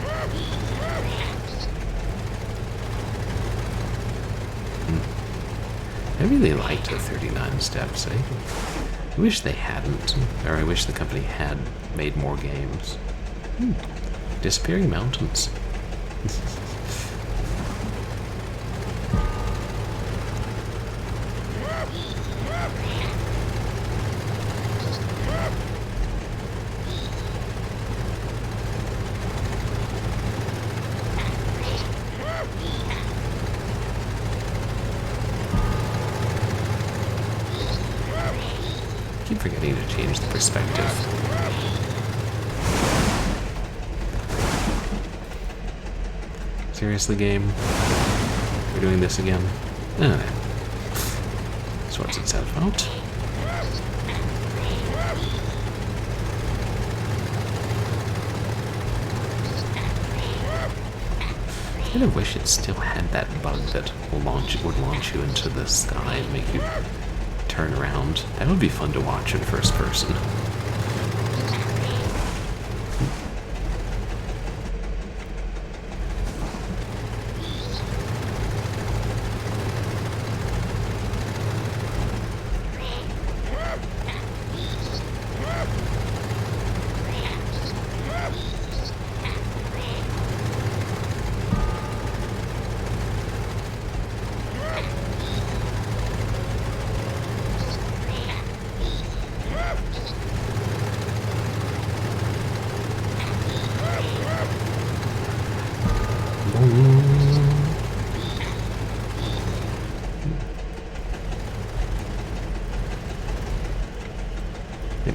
I really liked the 39 Steps. I wish they hadn't, or I wish the company had made more games. Disappearing mountains. I keep forgetting to change the perspective. Seriously, game? We're doing this again? Okay. Sorts itself out. kind of wish it still had that bug that would launch you into the sky and make you turn around. That would be fun to watch in first person.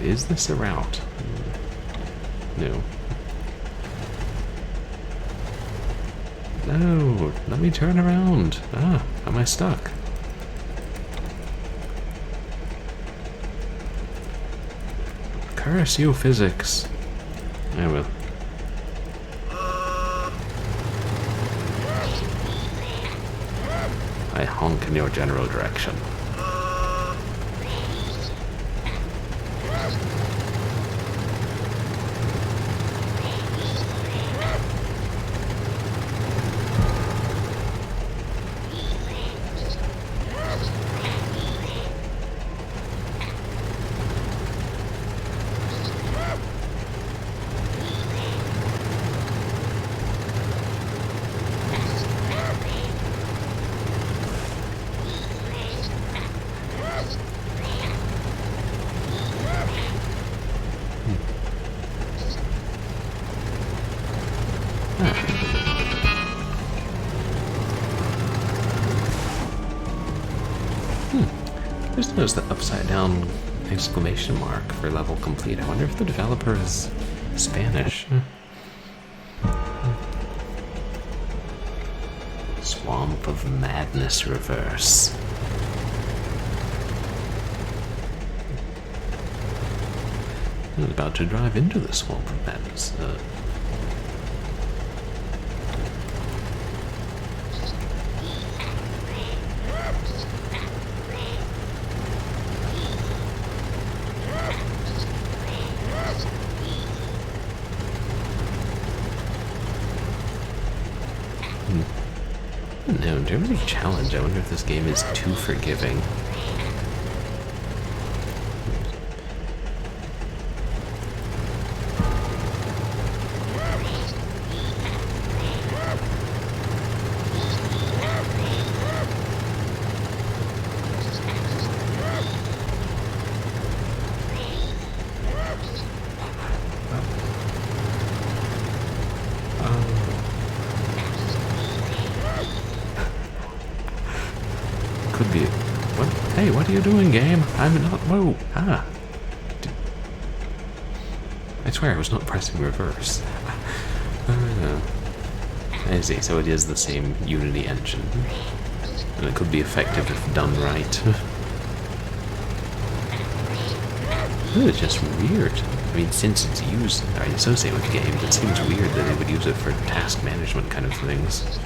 Is this a route? No. No, let me turn around. Ah, am I stuck? Curse you, physics. I will. I honk in your general direction. Just noticed the upside down exclamation mark for level complete. I wonder if the developer is Spanish. Swamp of Madness Reverse. I was about to drive into the Swamp of Madness. No, in terms of challenge, I wonder if this game is too forgiving. Could be. What? Hey, what are you doing, game? I'm not. Whoa! Ah! I swear I was not pressing reverse. I see. So it is the same Unity engine, and it could be effective if done right. It's just weird. I mean, since it's used or associated with games, it seems weird that they would use it for task management kind of things.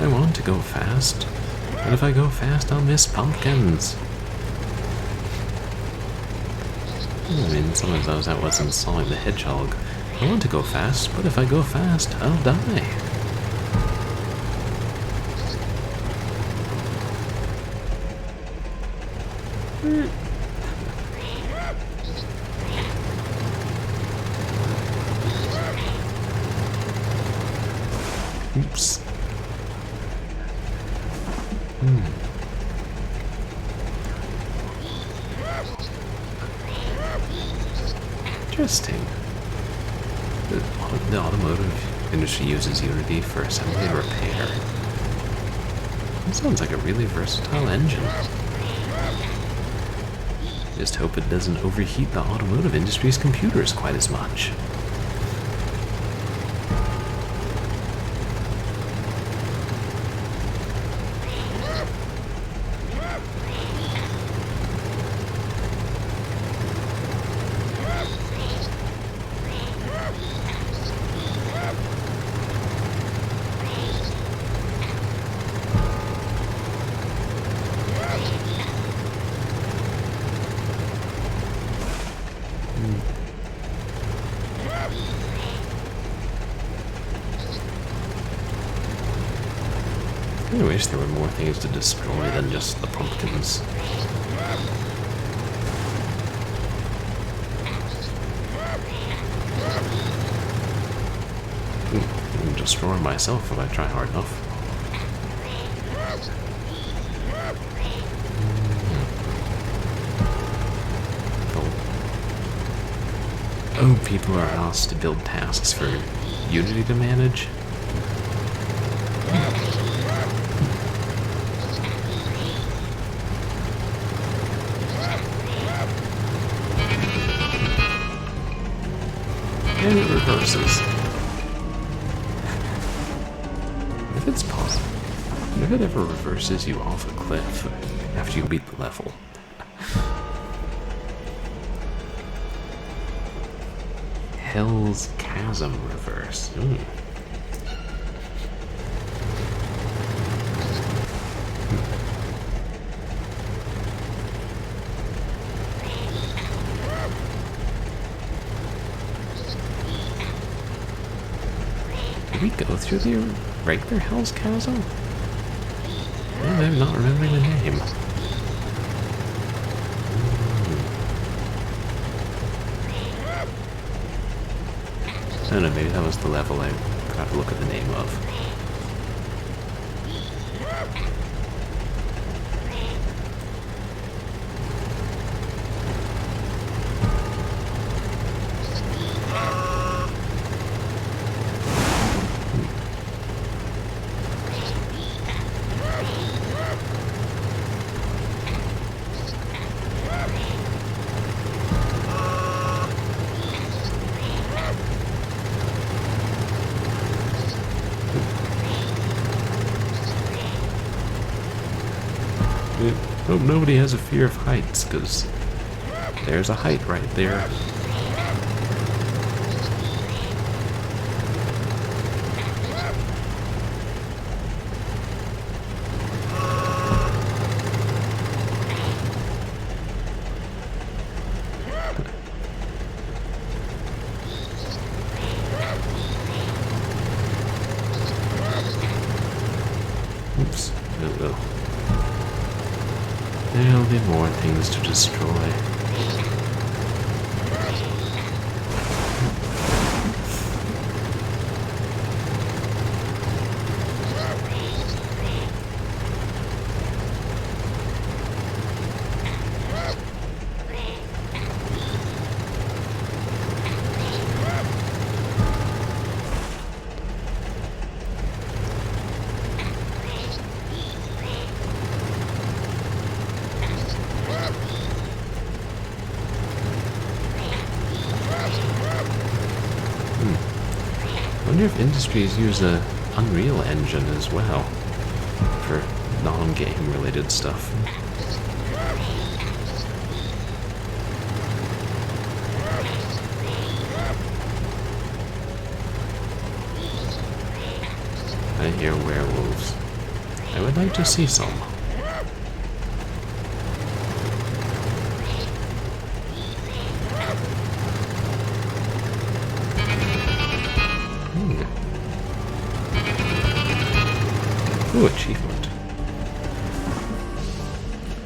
I want to go fast, but if I go fast, I'll miss pumpkins. I mean, sometimes I was out wasn't sawing the hedgehog. I want to go fast, but if I go fast, I'll die. Oops. Interesting. The automotive industry uses Unity for assembly and repair. That sounds like a really versatile engine. Just hope it doesn't overheat the automotive industry's computers quite as much. I wish there were more things to destroy than just the pumpkins. I can destroy myself if I try hard enough. Oh, people are asked to build tasks for Unity to manage. And it reverses. If it's possible, if it ever reverses you off a cliff after you beat the level. Hell's Chasm reverse. Did we go through the regular Hell's Chasm? I'm not remembering the name. I don't know, maybe that was the level I forgot to look at the name of. Hope nobody has a fear of heights, because there's a height right there. Oops. Uh-oh. There'll be more things to destroy. I wonder if industries use a Unreal Engine as well for non-game related stuff. I hear werewolves. I would like to see some. Ooh, achievement.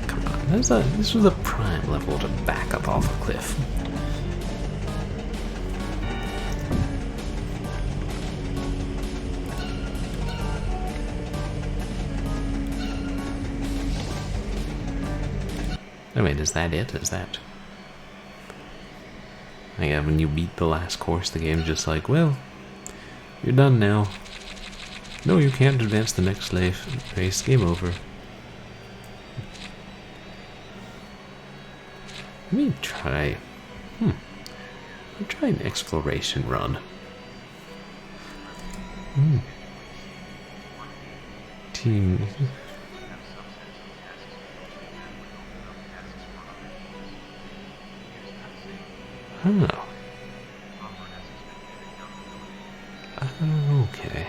Come on, this was a prime level to back up off a cliff. Oh wait, is that it? Is that... Yeah, when you beat the last course, the game's just like, well, you're done now. No, you can't advance the next race. Game over. Let me try... I'll try an exploration run. Team... Oh. Okay.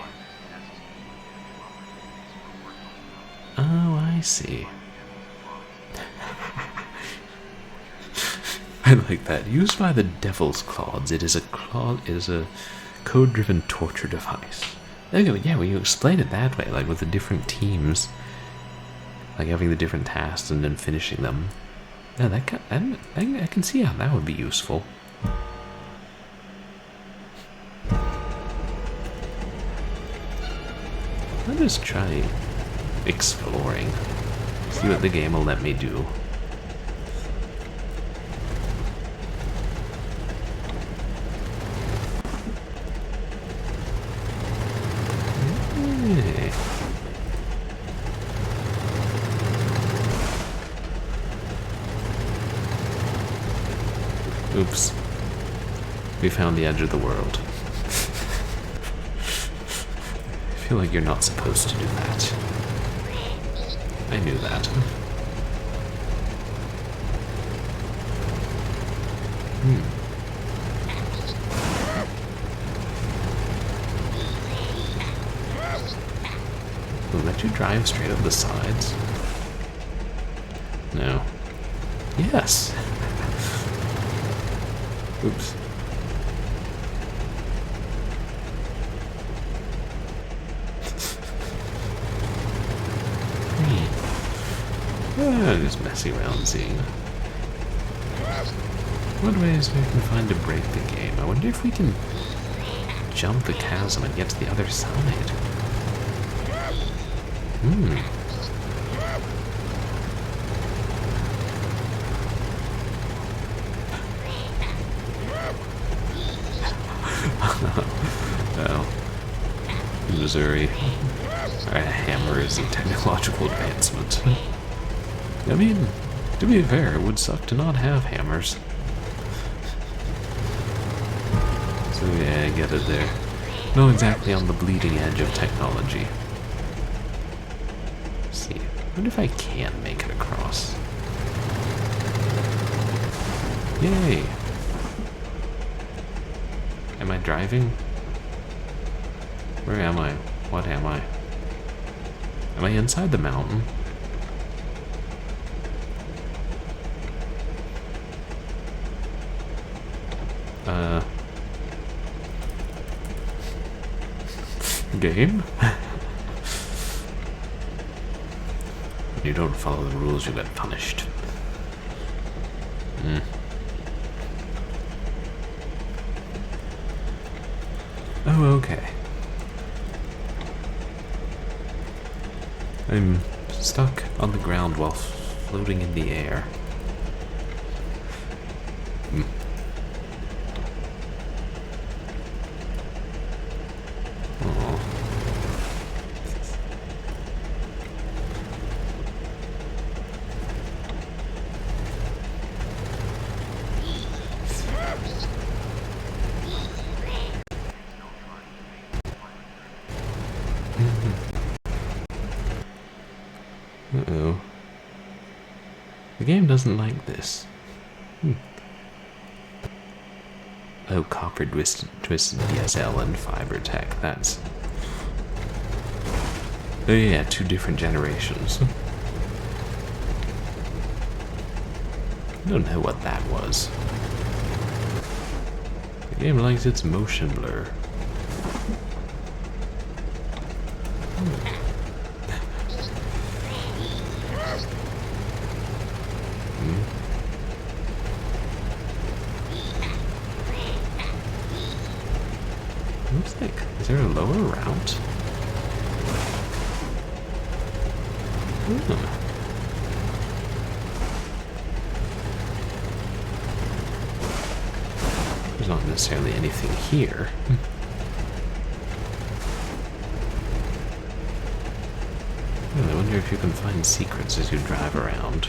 Oh, I see. I like that. Used by the Devil's Claws, it is a code-driven torture device. Okay, yeah, when you explain it that way, like with the different teams, like having the different tasks and then finishing them. Yeah, I can see how that would be useful. I'll just try exploring. See what the game will let me do. Hey. Oops. We found the edge of the world. I feel like you're not supposed to do that. I knew that. Will let you drive straight up the sides? No. Yes! Oops. Just messing around, seeing what ways we can find to break the game. I wonder if we can jump the chasm and get to the other side. Well, in Missouri, a hammer is a technological advancement. I mean, to be fair, it would suck to not have hammers. So yeah, I get it there. Not exactly on the bleeding edge of technology. Let's see, I wonder if I can make it across. Yay! Am I driving? Where am I? What am I? Am I inside the mountain? Game? When you don't follow the rules, you get punished. Oh, okay. I'm stuck on the ground while floating in the air. Uh-oh. The game doesn't like this. Oh, copper twisted DSL and fiber tech, that's... Oh yeah, 2 different generations. I don't know what that was. The game likes its motion blur. Looks like, is there a lower route? There's not necessarily anything here. I wonder if you can find secrets as you drive around.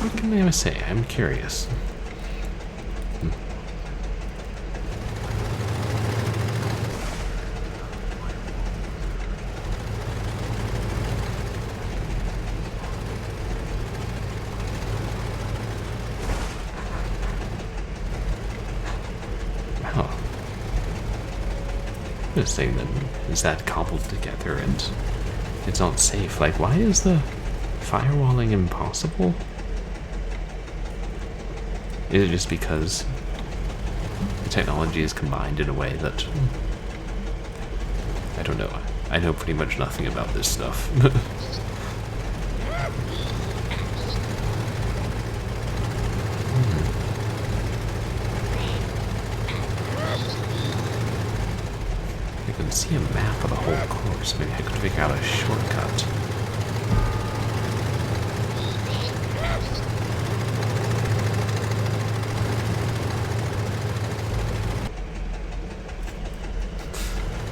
What can I say? I'm curious. Wow. This thing then is that cobbled together and it's not safe. Like, why is the firewalling impossible? Is it just because the technology is combined in a way that... I don't know. I know pretty much nothing about this stuff. I can see a map of the whole course. Maybe I could figure out a shortcut.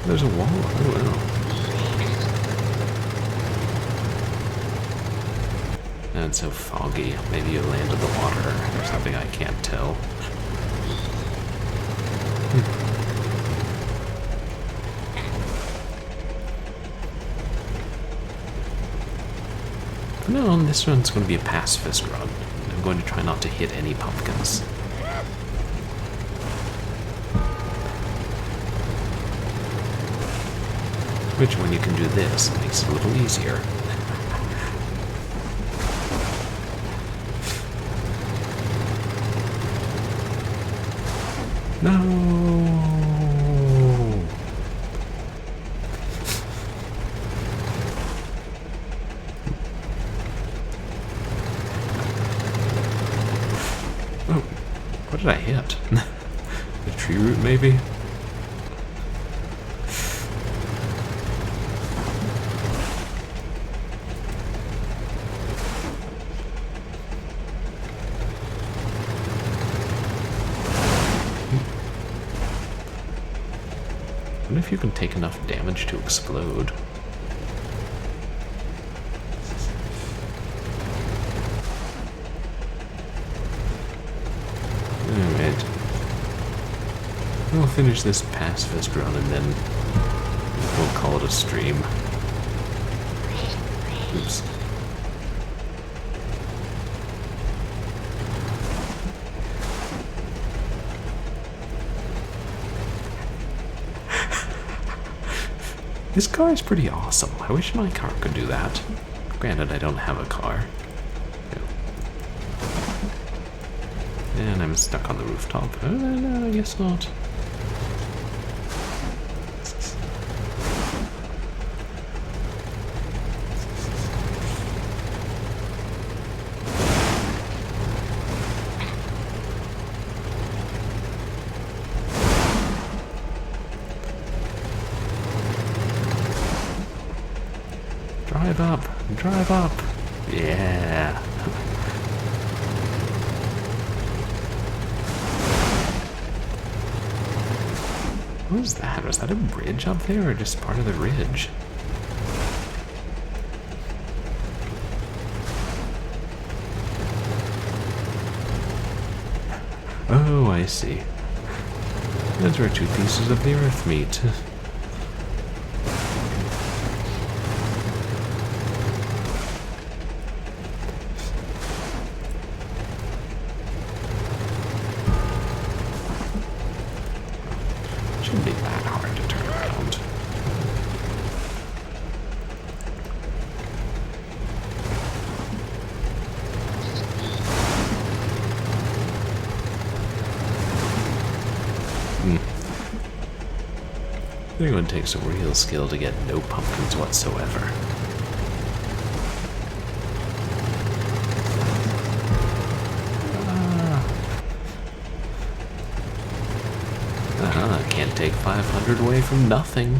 There's a wall. Oh, wow. And it's so foggy. Maybe you landed the water or something, I can't tell. No, this one's going to be a pacifist run. I'm going to try not to hit any pumpkins. Which, when you can do this, makes it a little easier. No! Oh, what did I hit? The tree root, maybe? I wonder if you can take enough damage to explode. Alright. We'll finish this pacifist run and then we'll call it a stream. Oops. This car is pretty awesome. I wish my car could do that. Granted, I don't have a car. And I'm stuck on the rooftop. Oh, no, I guess not. Drive up, drive up. Yeah. What was that? Was that a bridge up there or just part of the ridge? Oh, I see. Those were 2 pieces of the earth meat. Shouldn't be that hard to turn around. I think it would take some real skill to get no pumpkins whatsoever. Ah. I can't take 500 away from nothing.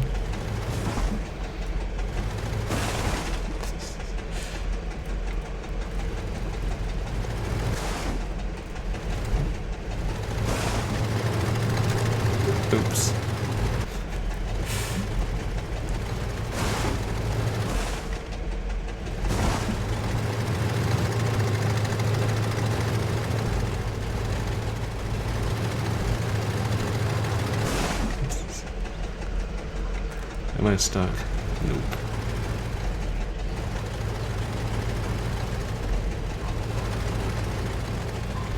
Oops. Am I stuck? Nope.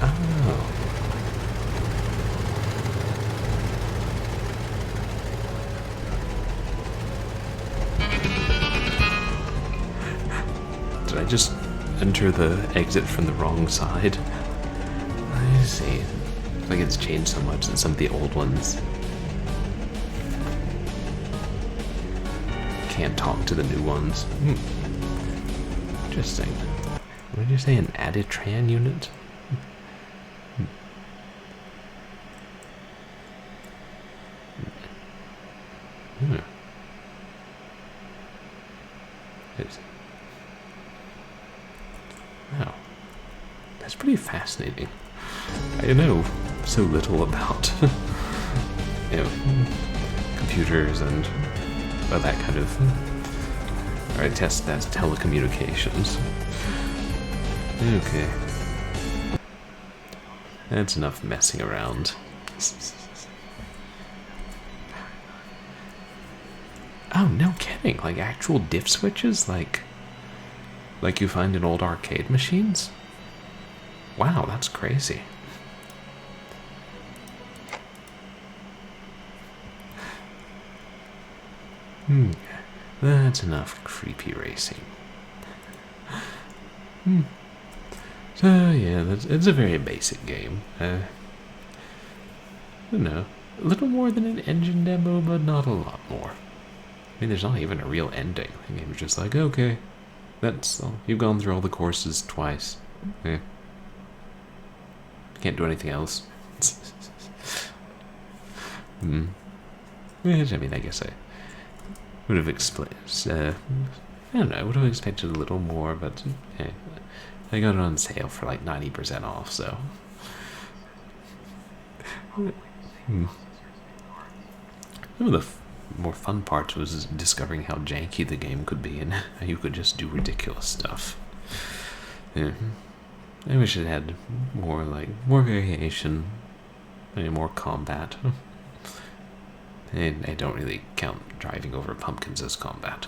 Oh. Did I just enter the exit from the wrong side? I see. It's like it's changed so much than some of the old ones. Can't talk to the new ones. Interesting. What did you say, an Aditran unit? Wow. That's pretty fascinating. I know so little about computers and that kind of thing. Alright, test that's telecommunications. Okay. That's enough messing around. Oh, no kidding. Like actual diff switches? Like you find in old arcade machines? Wow, that's crazy. That's enough creepy racing. So yeah, it's a very basic game. I don't know, a little more than an engine demo, but not a lot more. I mean, there's not even a real ending. The game's just like, okay, that's all. You've gone through all the courses twice. Yeah. Can't do anything else. Which, I mean, I guess I would have I don't know, I would have expected a little more, but yeah, I got it on sale for like 90% off, so. One of the more fun parts was discovering how janky the game could be and how you could just do ridiculous stuff. Yeah. I wish it had more variation, maybe more combat. And I don't really count driving over pumpkins as combat.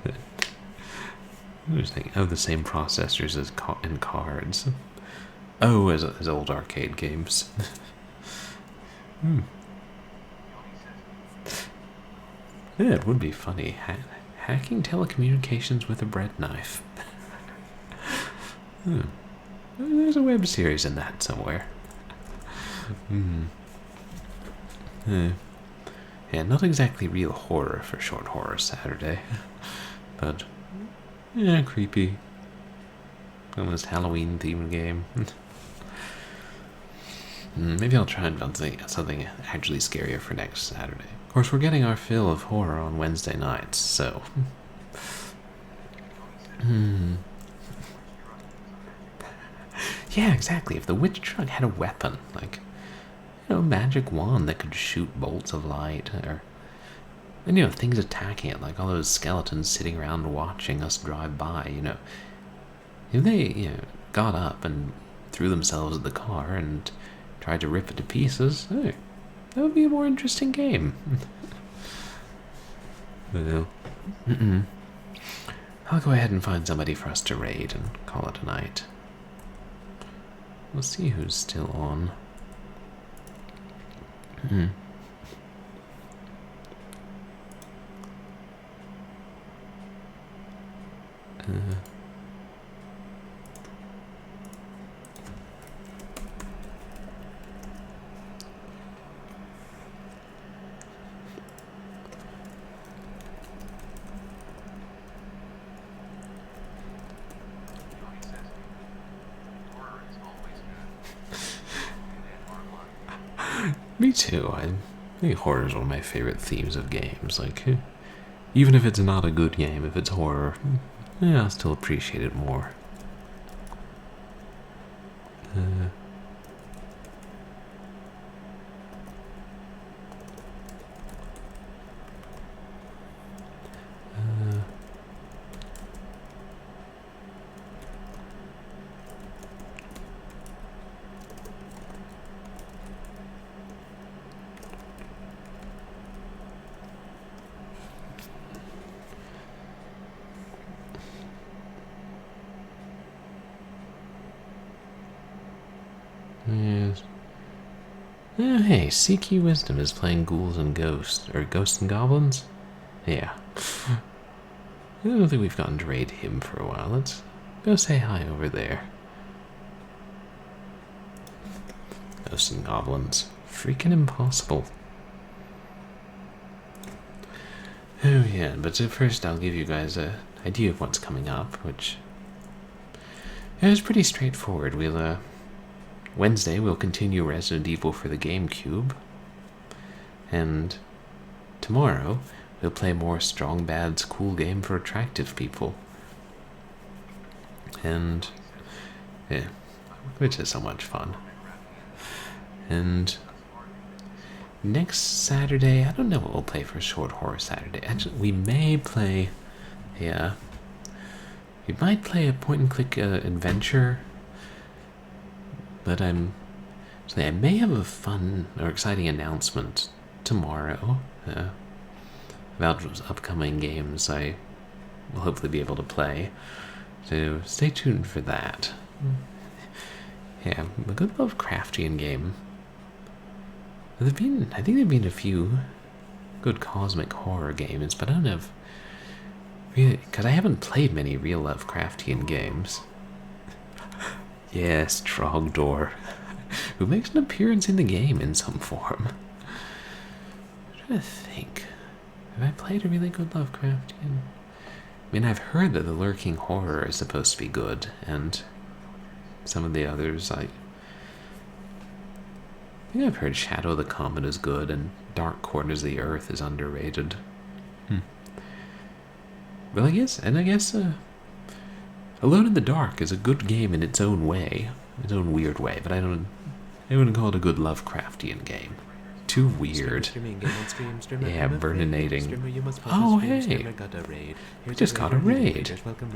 I was thinking, oh, the same processors as in cards. Oh, as old arcade games. Yeah, it would be funny. Hacking telecommunications with a bread knife. There's a web series in that somewhere. Yeah, not exactly real horror for Short Horror Saturday, but yeah, creepy. Almost Halloween themed game. Maybe I'll try and find something actually scarier for next Saturday. Of course, we're getting our fill of horror on Wednesday nights, so. Yeah, exactly. If the witch truck had a weapon, like, a magic wand that could shoot bolts of light, or, and things attacking it, like all those skeletons sitting around watching us drive by, if they, got up and threw themselves at the car and tried to rip it to pieces, hey, that would be a more interesting game. Well, I'll go ahead and find somebody for us to raid and call it a night. We'll see who's still on. Me too. I think horror is one of my favorite themes of games. Like, even if it's not a good game, if it's horror, yeah, I'll still appreciate it more. Yes. Oh, hey, Seek Ye Wisdom is playing Ghouls and Ghosts, or Ghosts and Goblins? Yeah. I don't think we've gotten to raid him for a while. Let's go say hi over there. Ghosts and Goblins. Freaking impossible. Oh yeah, but first I'll give you guys an idea of what's coming up, which is pretty straightforward. Wednesday we'll continue Resident Evil for the GameCube, and tomorrow we'll play more Strong Bad's Cool Game for Attractive People. And yeah, which is so much fun. And next Saturday, I don't know what we'll play for Short Horror Saturday. Actually, we may play we might play a point-and-click adventure, but I may have a fun or exciting announcement tomorrow about upcoming games I will hopefully be able to play. So stay tuned for that. Yeah, a good Lovecraftian game. I think there've been a few good cosmic horror games, but I don't know if really, because I haven't played many real Lovecraftian games. Yes, Trogdor, who makes an appearance in the game in some form. I'm trying to think. Have I played a really good Lovecraftian? I mean, I've heard that the Lurking Horror is supposed to be good, and some of the others, I think I've heard Shadow the Comet is good, and Dark Corners of the Earth is underrated. Well, I guess Alone in the Dark is a good game in its own way, its own weird way, but I wouldn't call it a good Lovecraftian game. Too weird. Yeah, burninating. Oh, hey! We just got a raid. Welcome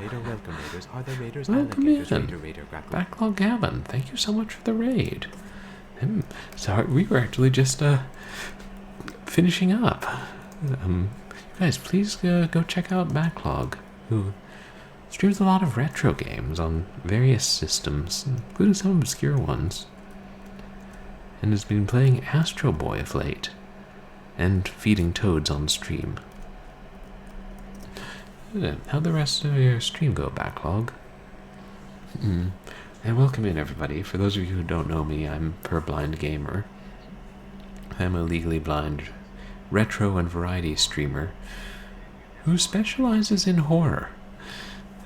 in. Backlog Gavin, thank you so much for the raid. Sorry, we were actually just finishing up. You guys, please go check out Backlog, who streams a lot of retro games on various systems, including some obscure ones, and has been playing Astro Boy of late, and feeding toads on stream. How'd the rest of your stream go, Backlog? And welcome in, everybody. For those of you who don't know me, I'm Purblind Gamer. I'm a legally blind retro and variety streamer who specializes in horror.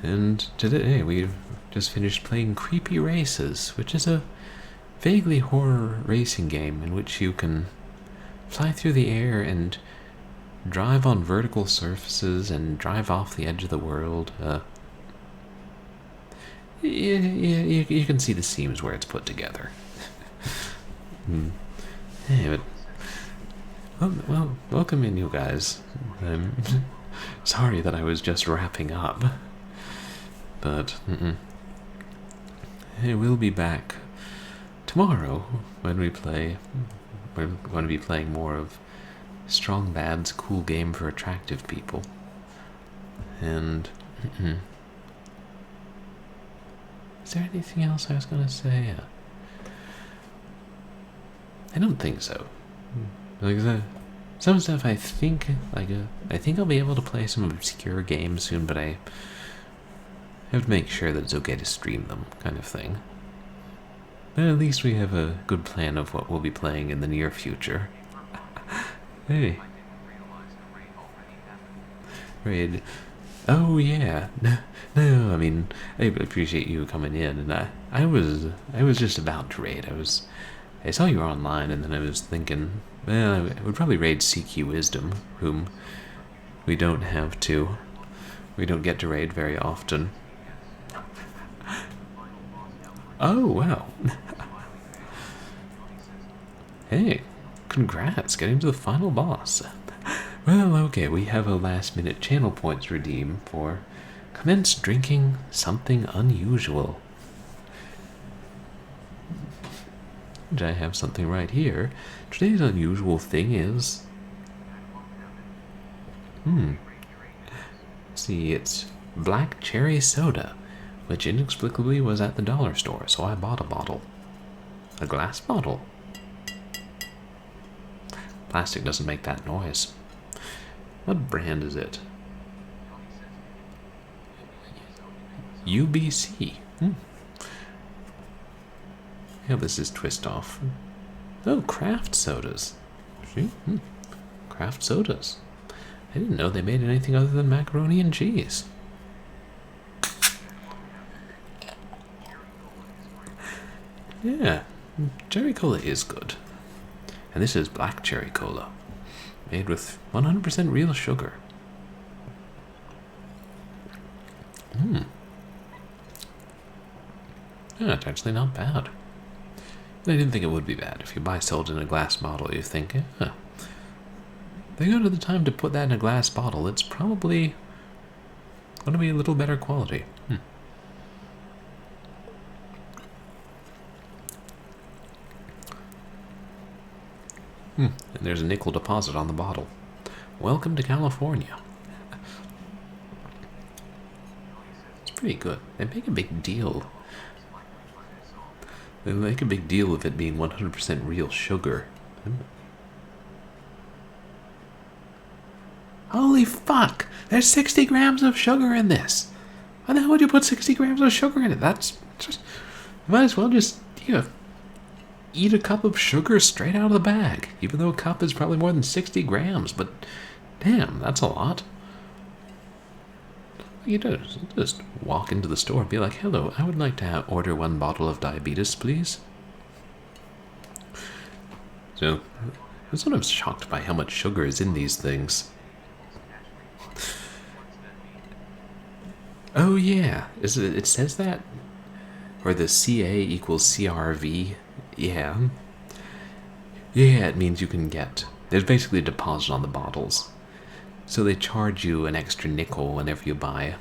And today we've just finished playing Creepy Races, which is a vaguely horror racing game in which you can fly through the air and drive on vertical surfaces and drive off the edge of the world. You can see the seams where it's put together. Hey, but well, welcome in, you guys. I'm sorry that I was just wrapping up, but hey, we'll be back tomorrow when we play. We're going to be playing more of Strong Bad's Cool Game for Attractive People, and is there anything else I was going to say? I don't think so. Like some stuff I think I'll be able to play some obscure games soon, but I have to make sure that it's okay to stream them, kind of thing. But at least we have a good plan of what we'll be playing in the near future. Hey. Raid. Oh yeah. No, I mean, I appreciate you coming in, and I was just about to raid. I was I saw you were online, and then I was thinking, well, I would probably raid CQ Wisdom, whom we don't get to raid very often. Oh, wow. Hey, congrats, getting to the final boss. Well, okay, we have a last-minute channel points redeem for commence drinking something unusual. And I have something right here. Today's unusual thing is... See, it's black cherry soda, which inexplicably was at the dollar store, so I bought a bottle. A glass bottle. Plastic doesn't make that noise. What brand is it? UBC. Yeah, this is twist off. Oh, craft sodas. See? Craft sodas. I didn't know they made anything other than macaroni and cheese. Yeah, cherry cola is good. And this is black cherry cola, made with 100% real sugar. Yeah, it's actually not bad. I didn't think it would be bad. If you buy soda in a glass bottle, you think, they go to the time to put that in a glass bottle, it's probably going to be a little better quality. And there's a nickel deposit on the bottle. Welcome to California. It's pretty good. They make a big deal. They make a big deal of it being 100% real sugar. Holy fuck! There's 60 grams of sugar in this! Why the hell would you put 60 grams of sugar in it? That's just... You might as well just, eat a cup of sugar straight out of the bag. Even though a cup is probably more than 60 grams, but damn, that's a lot. You just walk into the store and be like, hello, I would like to order 1 bottle of diabetes, please. So, I'm sort of shocked by how much sugar is in these things. Oh yeah, it says that? Or the CA equals CRV? Yeah. Yeah, it means you can get... There's basically a deposit on the bottles. So they charge you an extra nickel whenever you buy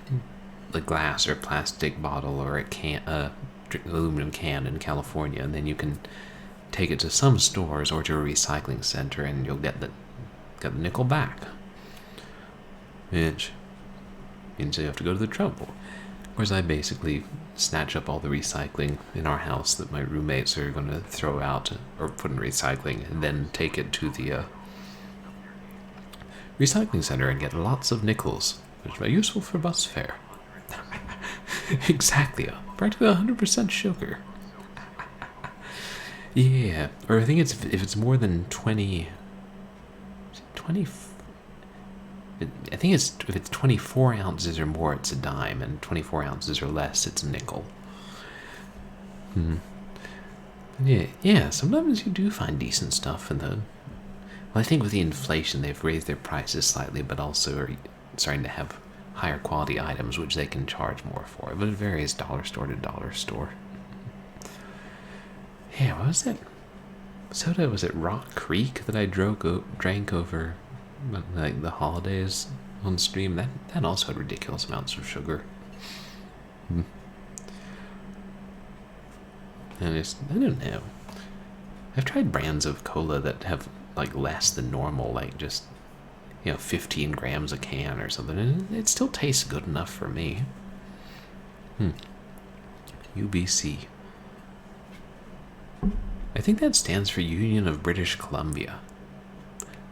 a glass or plastic bottle or a aluminum can in California, and then you can take it to some stores or to a recycling center, and you'll get the nickel back. Which means you have to go to the trouble. Of course, I basically snatch up all the recycling in our house that my roommates are going to throw out or put in recycling, and then take it to the recycling center and get lots of nickels, which are useful for bus fare. Exactly, practically 100% sugar. Yeah, or I think if it's more than 20... I think if it's 24 ounces or more, it's a dime, and 24 ounces or less, it's a nickel. Yeah, sometimes you do find decent stuff in the... Well, I think with the inflation, they've raised their prices slightly, but also are starting to have higher quality items, which they can charge more for. But it varies dollar store to dollar store. Yeah, what was that soda? Was it Rock Creek that I drank over like the holidays on stream? That also had ridiculous amounts of sugar. And I don't know. I've tried brands of cola that have like less than normal, like just 15 grams a can or something, and it still tastes good enough for me. UBC. I think that stands for Union of British Columbia.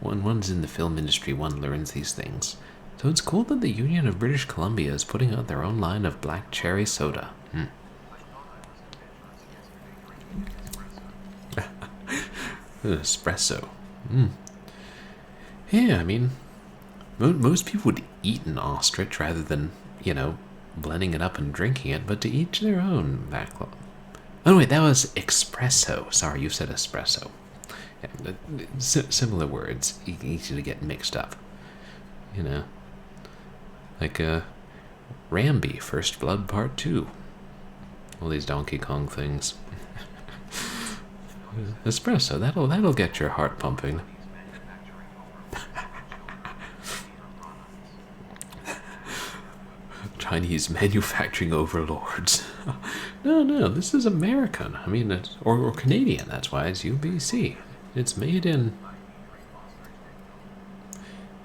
When one's in the film industry, one learns these things. So it's cool that the Union of British Columbia is putting out their own line of black cherry soda. Espresso. Yeah, I mean, most people would eat an ostrich rather than, blending it up and drinking it, but to each their own backlog. Oh wait, that was espresso. Sorry, you said espresso. Yeah, similar words, easy to get mixed up. You know, like Rambi, First Blood Part 2. All these Donkey Kong things. Espresso, that'll get your heart pumping. Chinese manufacturing overlords. No, this is American. I mean, or Canadian. That's why it's UBC. It's made in.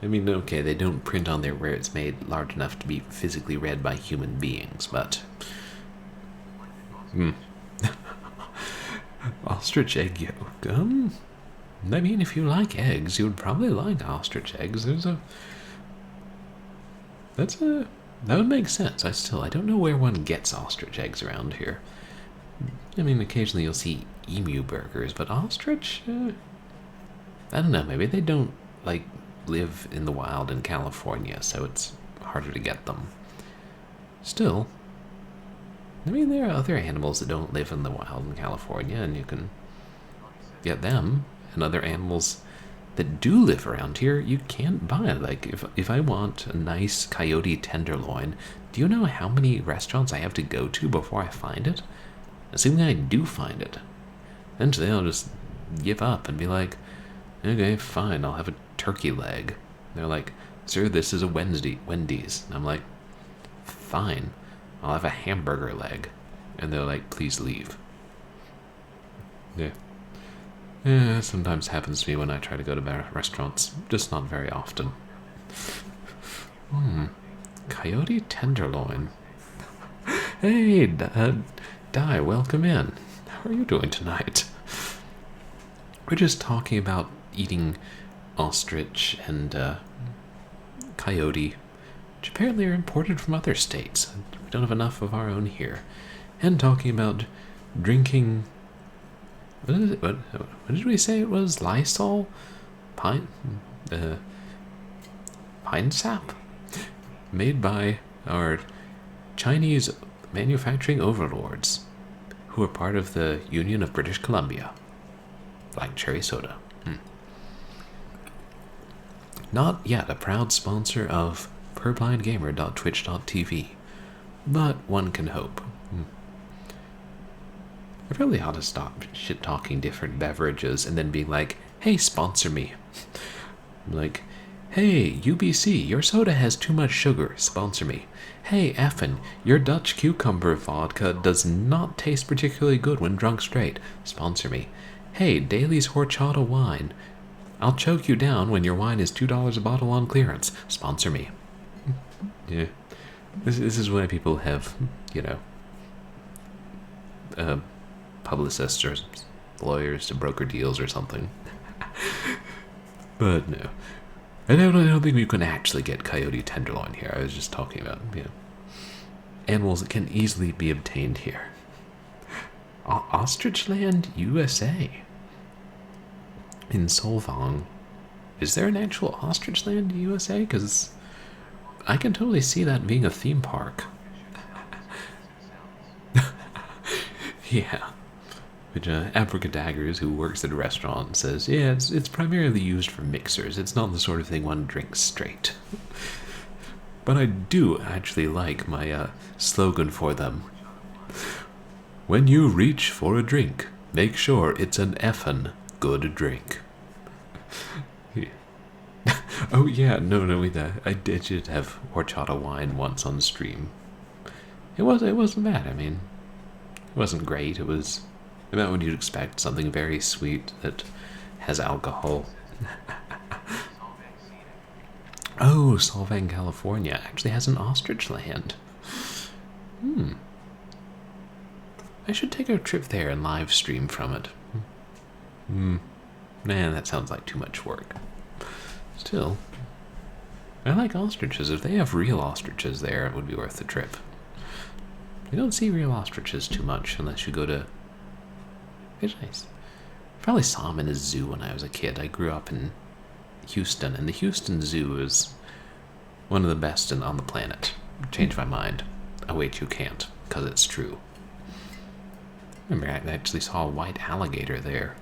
I mean, okay, they don't print on there where it's made large enough to be physically read by human beings, but. Ostrich egg yolk. I mean, if you like eggs, you would probably like ostrich eggs. That would make sense. I don't know where one gets ostrich eggs around here. I mean, occasionally you'll see emu burgers, but ostrich? I don't know, maybe they don't, like, live in the wild in California, so it's harder to get them. Still, I mean, there are other animals that don't live in the wild in California, and you can get them, and other animals that do live around here, you can't buy. Like, if I want a nice coyote tenderloin, do you know how many restaurants I have to go to before I find it? Assuming I do find it. Eventually I'll just give up and be like, okay, fine, I'll have a turkey leg. They're like, sir, this is a Wendy's. And I'm like, fine, I'll have a hamburger leg. And they're like, please leave. Yeah. Yeah, sometimes happens to me when I try to go to restaurants, just not very often. Coyote tenderloin. Hey, Di, welcome in. How are you doing tonight? We're just talking about eating ostrich and coyote, which apparently are imported from other states. We don't have enough of our own here. And talking about drinking. What is it? What did we say it was? Lysol? Pine sap? Made by our Chinese manufacturing overlords, who are part of the Union of British Columbia. Like cherry soda. Not yet a proud sponsor of purblindgamer.twitch.tv, but one can hope. I really ought to stop shit-talking different beverages and then be like, hey, sponsor me. Like, hey, UBC, your soda has too much sugar, sponsor me. Hey, Effin, your Dutch cucumber vodka does not taste particularly good when drunk straight, sponsor me. Hey, Daly's horchata wine, I'll choke you down when your wine is $2 a bottle on clearance, sponsor me. Yeah, this is why people have, publicists or lawyers to broker deals or something. But no, I don't think we can actually get coyote tenderloin here. I was just talking about animals that can easily be obtained here. Ostrichland, USA. In Solvang. Is there an actual Ostrichland, USA? Because I can totally see that being a theme park. Yeah. Which Abracadaggers, who works at a restaurant, says, yeah, it's primarily used for mixers. It's not the sort of thing one drinks straight. But I do actually like my slogan for them. When you reach for a drink, make sure it's an effin' good drink. Yeah. Oh yeah, no, I did have horchata wine once on stream. It wasn't bad. I mean, it wasn't great. It was about what you'd expect, something very sweet that has alcohol. Oh, Solvang, California actually has an ostrich land. I should take a trip there and live stream from it. Man, that sounds like too much work. Still, I like ostriches. If they have real ostriches there, it would be worth the trip. You don't see real ostriches too much unless you go to... It's nice. Probably saw them in a zoo when I was a kid. I grew up in Houston, and the Houston Zoo is one of the best on the planet. Changed my mind. Oh wait, you can't, because it's true. Remember, I actually saw a white alligator there.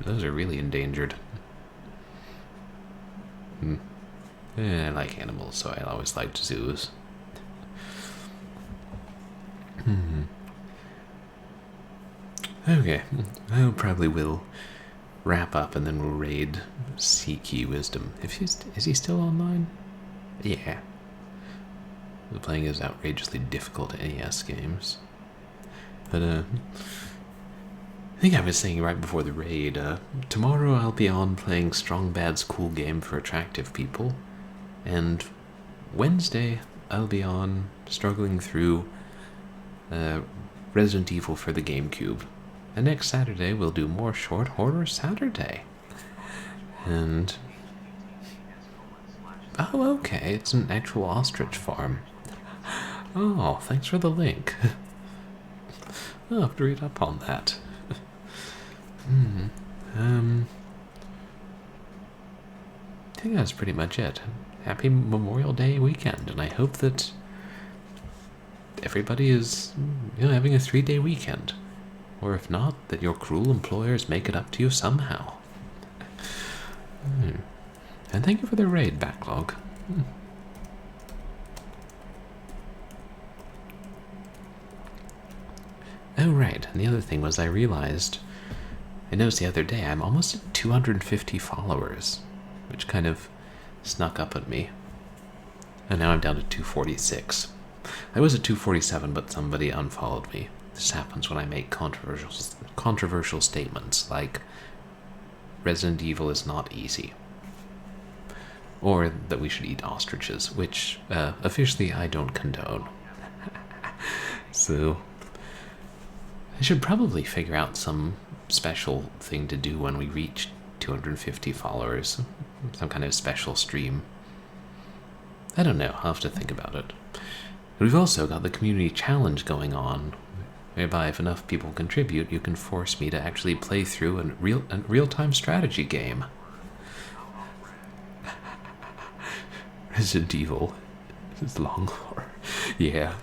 Those are really endangered. I like animals, so I always liked zoos. Okay, I probably will wrap up and then we'll raid Cree-ee-ee-wisdom. Is he still online? Yeah. The playing is outrageously difficult NES games. But I think I was saying right before the raid, tomorrow I'll be on playing Strong Bad's cool game for attractive people, and Wednesday I'll be on struggling through Resident Evil for the GameCube. And next Saturday we'll do more Short Horror Saturday. And oh, okay, it's an actual ostrich farm. Oh, thanks for the link. I'll have to read up on that. I think that's pretty much it. Happy Memorial Day weekend, and I hope that everybody is, having a 3-day weekend. Or if not, that your cruel employers make it up to you somehow. And thank you for the raid backlog. Oh, right, and the other thing was I noticed the other day I'm almost at 250 followers, which kind of snuck up at me. And now I'm down to 246. I was at 247, but somebody unfollowed me. This happens when I make controversial statements, like Resident Evil is not easy. Or that we should eat ostriches, which, officially I don't condone. So I should probably figure out some special thing to do when we reach 250 followers. Some kind of special stream. I don't know, I'll have to think about it. We've also got the community challenge going on, whereby if enough people contribute, you can force me to actually play through a real-time strategy game. Resident Evil is long horror. Yeah,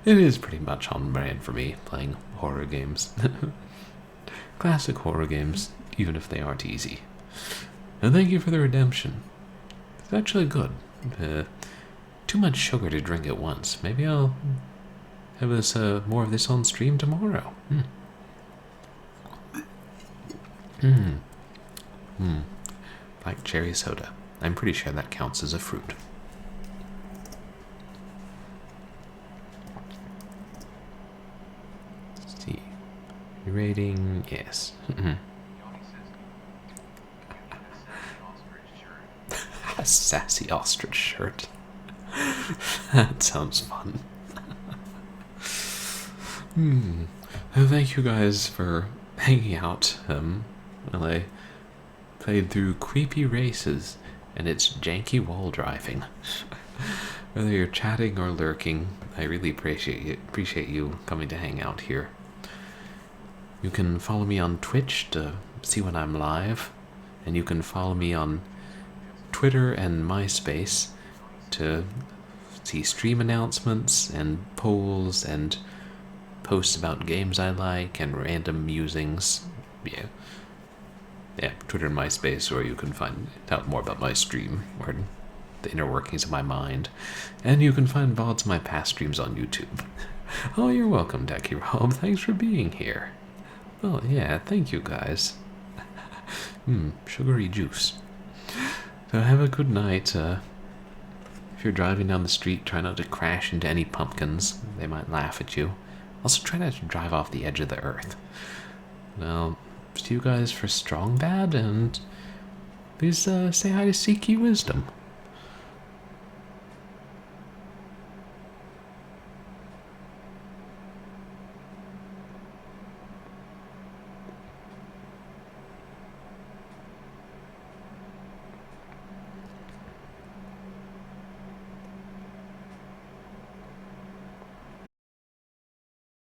it is pretty much on brand for me, playing horror games. Classic horror games, even if they aren't easy. And thank you for the redemption. It's actually good. Too much sugar to drink at once. Maybe I'll have this, more of this on stream tomorrow. Like cherry soda. I'm pretty sure that counts as a fruit. Let's see. Rating, yes. A sassy ostrich shirt. That sounds fun. Thank you guys for hanging out. While I played through Creepy Races and its janky wall driving. Whether you're chatting or lurking, I really appreciate you coming to hang out here. You can follow me on Twitch to see when I'm live, and you can follow me on Twitter and MySpace to see stream announcements and polls and posts about games I like and random musings. Yeah, Twitter and MySpace, where you can find out more about my stream or the inner workings of my mind. And you can find VODs of my past streams on YouTube. Oh, you're welcome, Decky Rob. Thanks for being here. Well, yeah, thank you guys. Sugary juice. So have a good night. If you're driving down the street, try not to crash into any pumpkins. They might laugh at you. Also, try not to drive off the edge of the earth. Now, see you guys for Strong Bad, and please say hi to Cree-ee-ee-wisdom.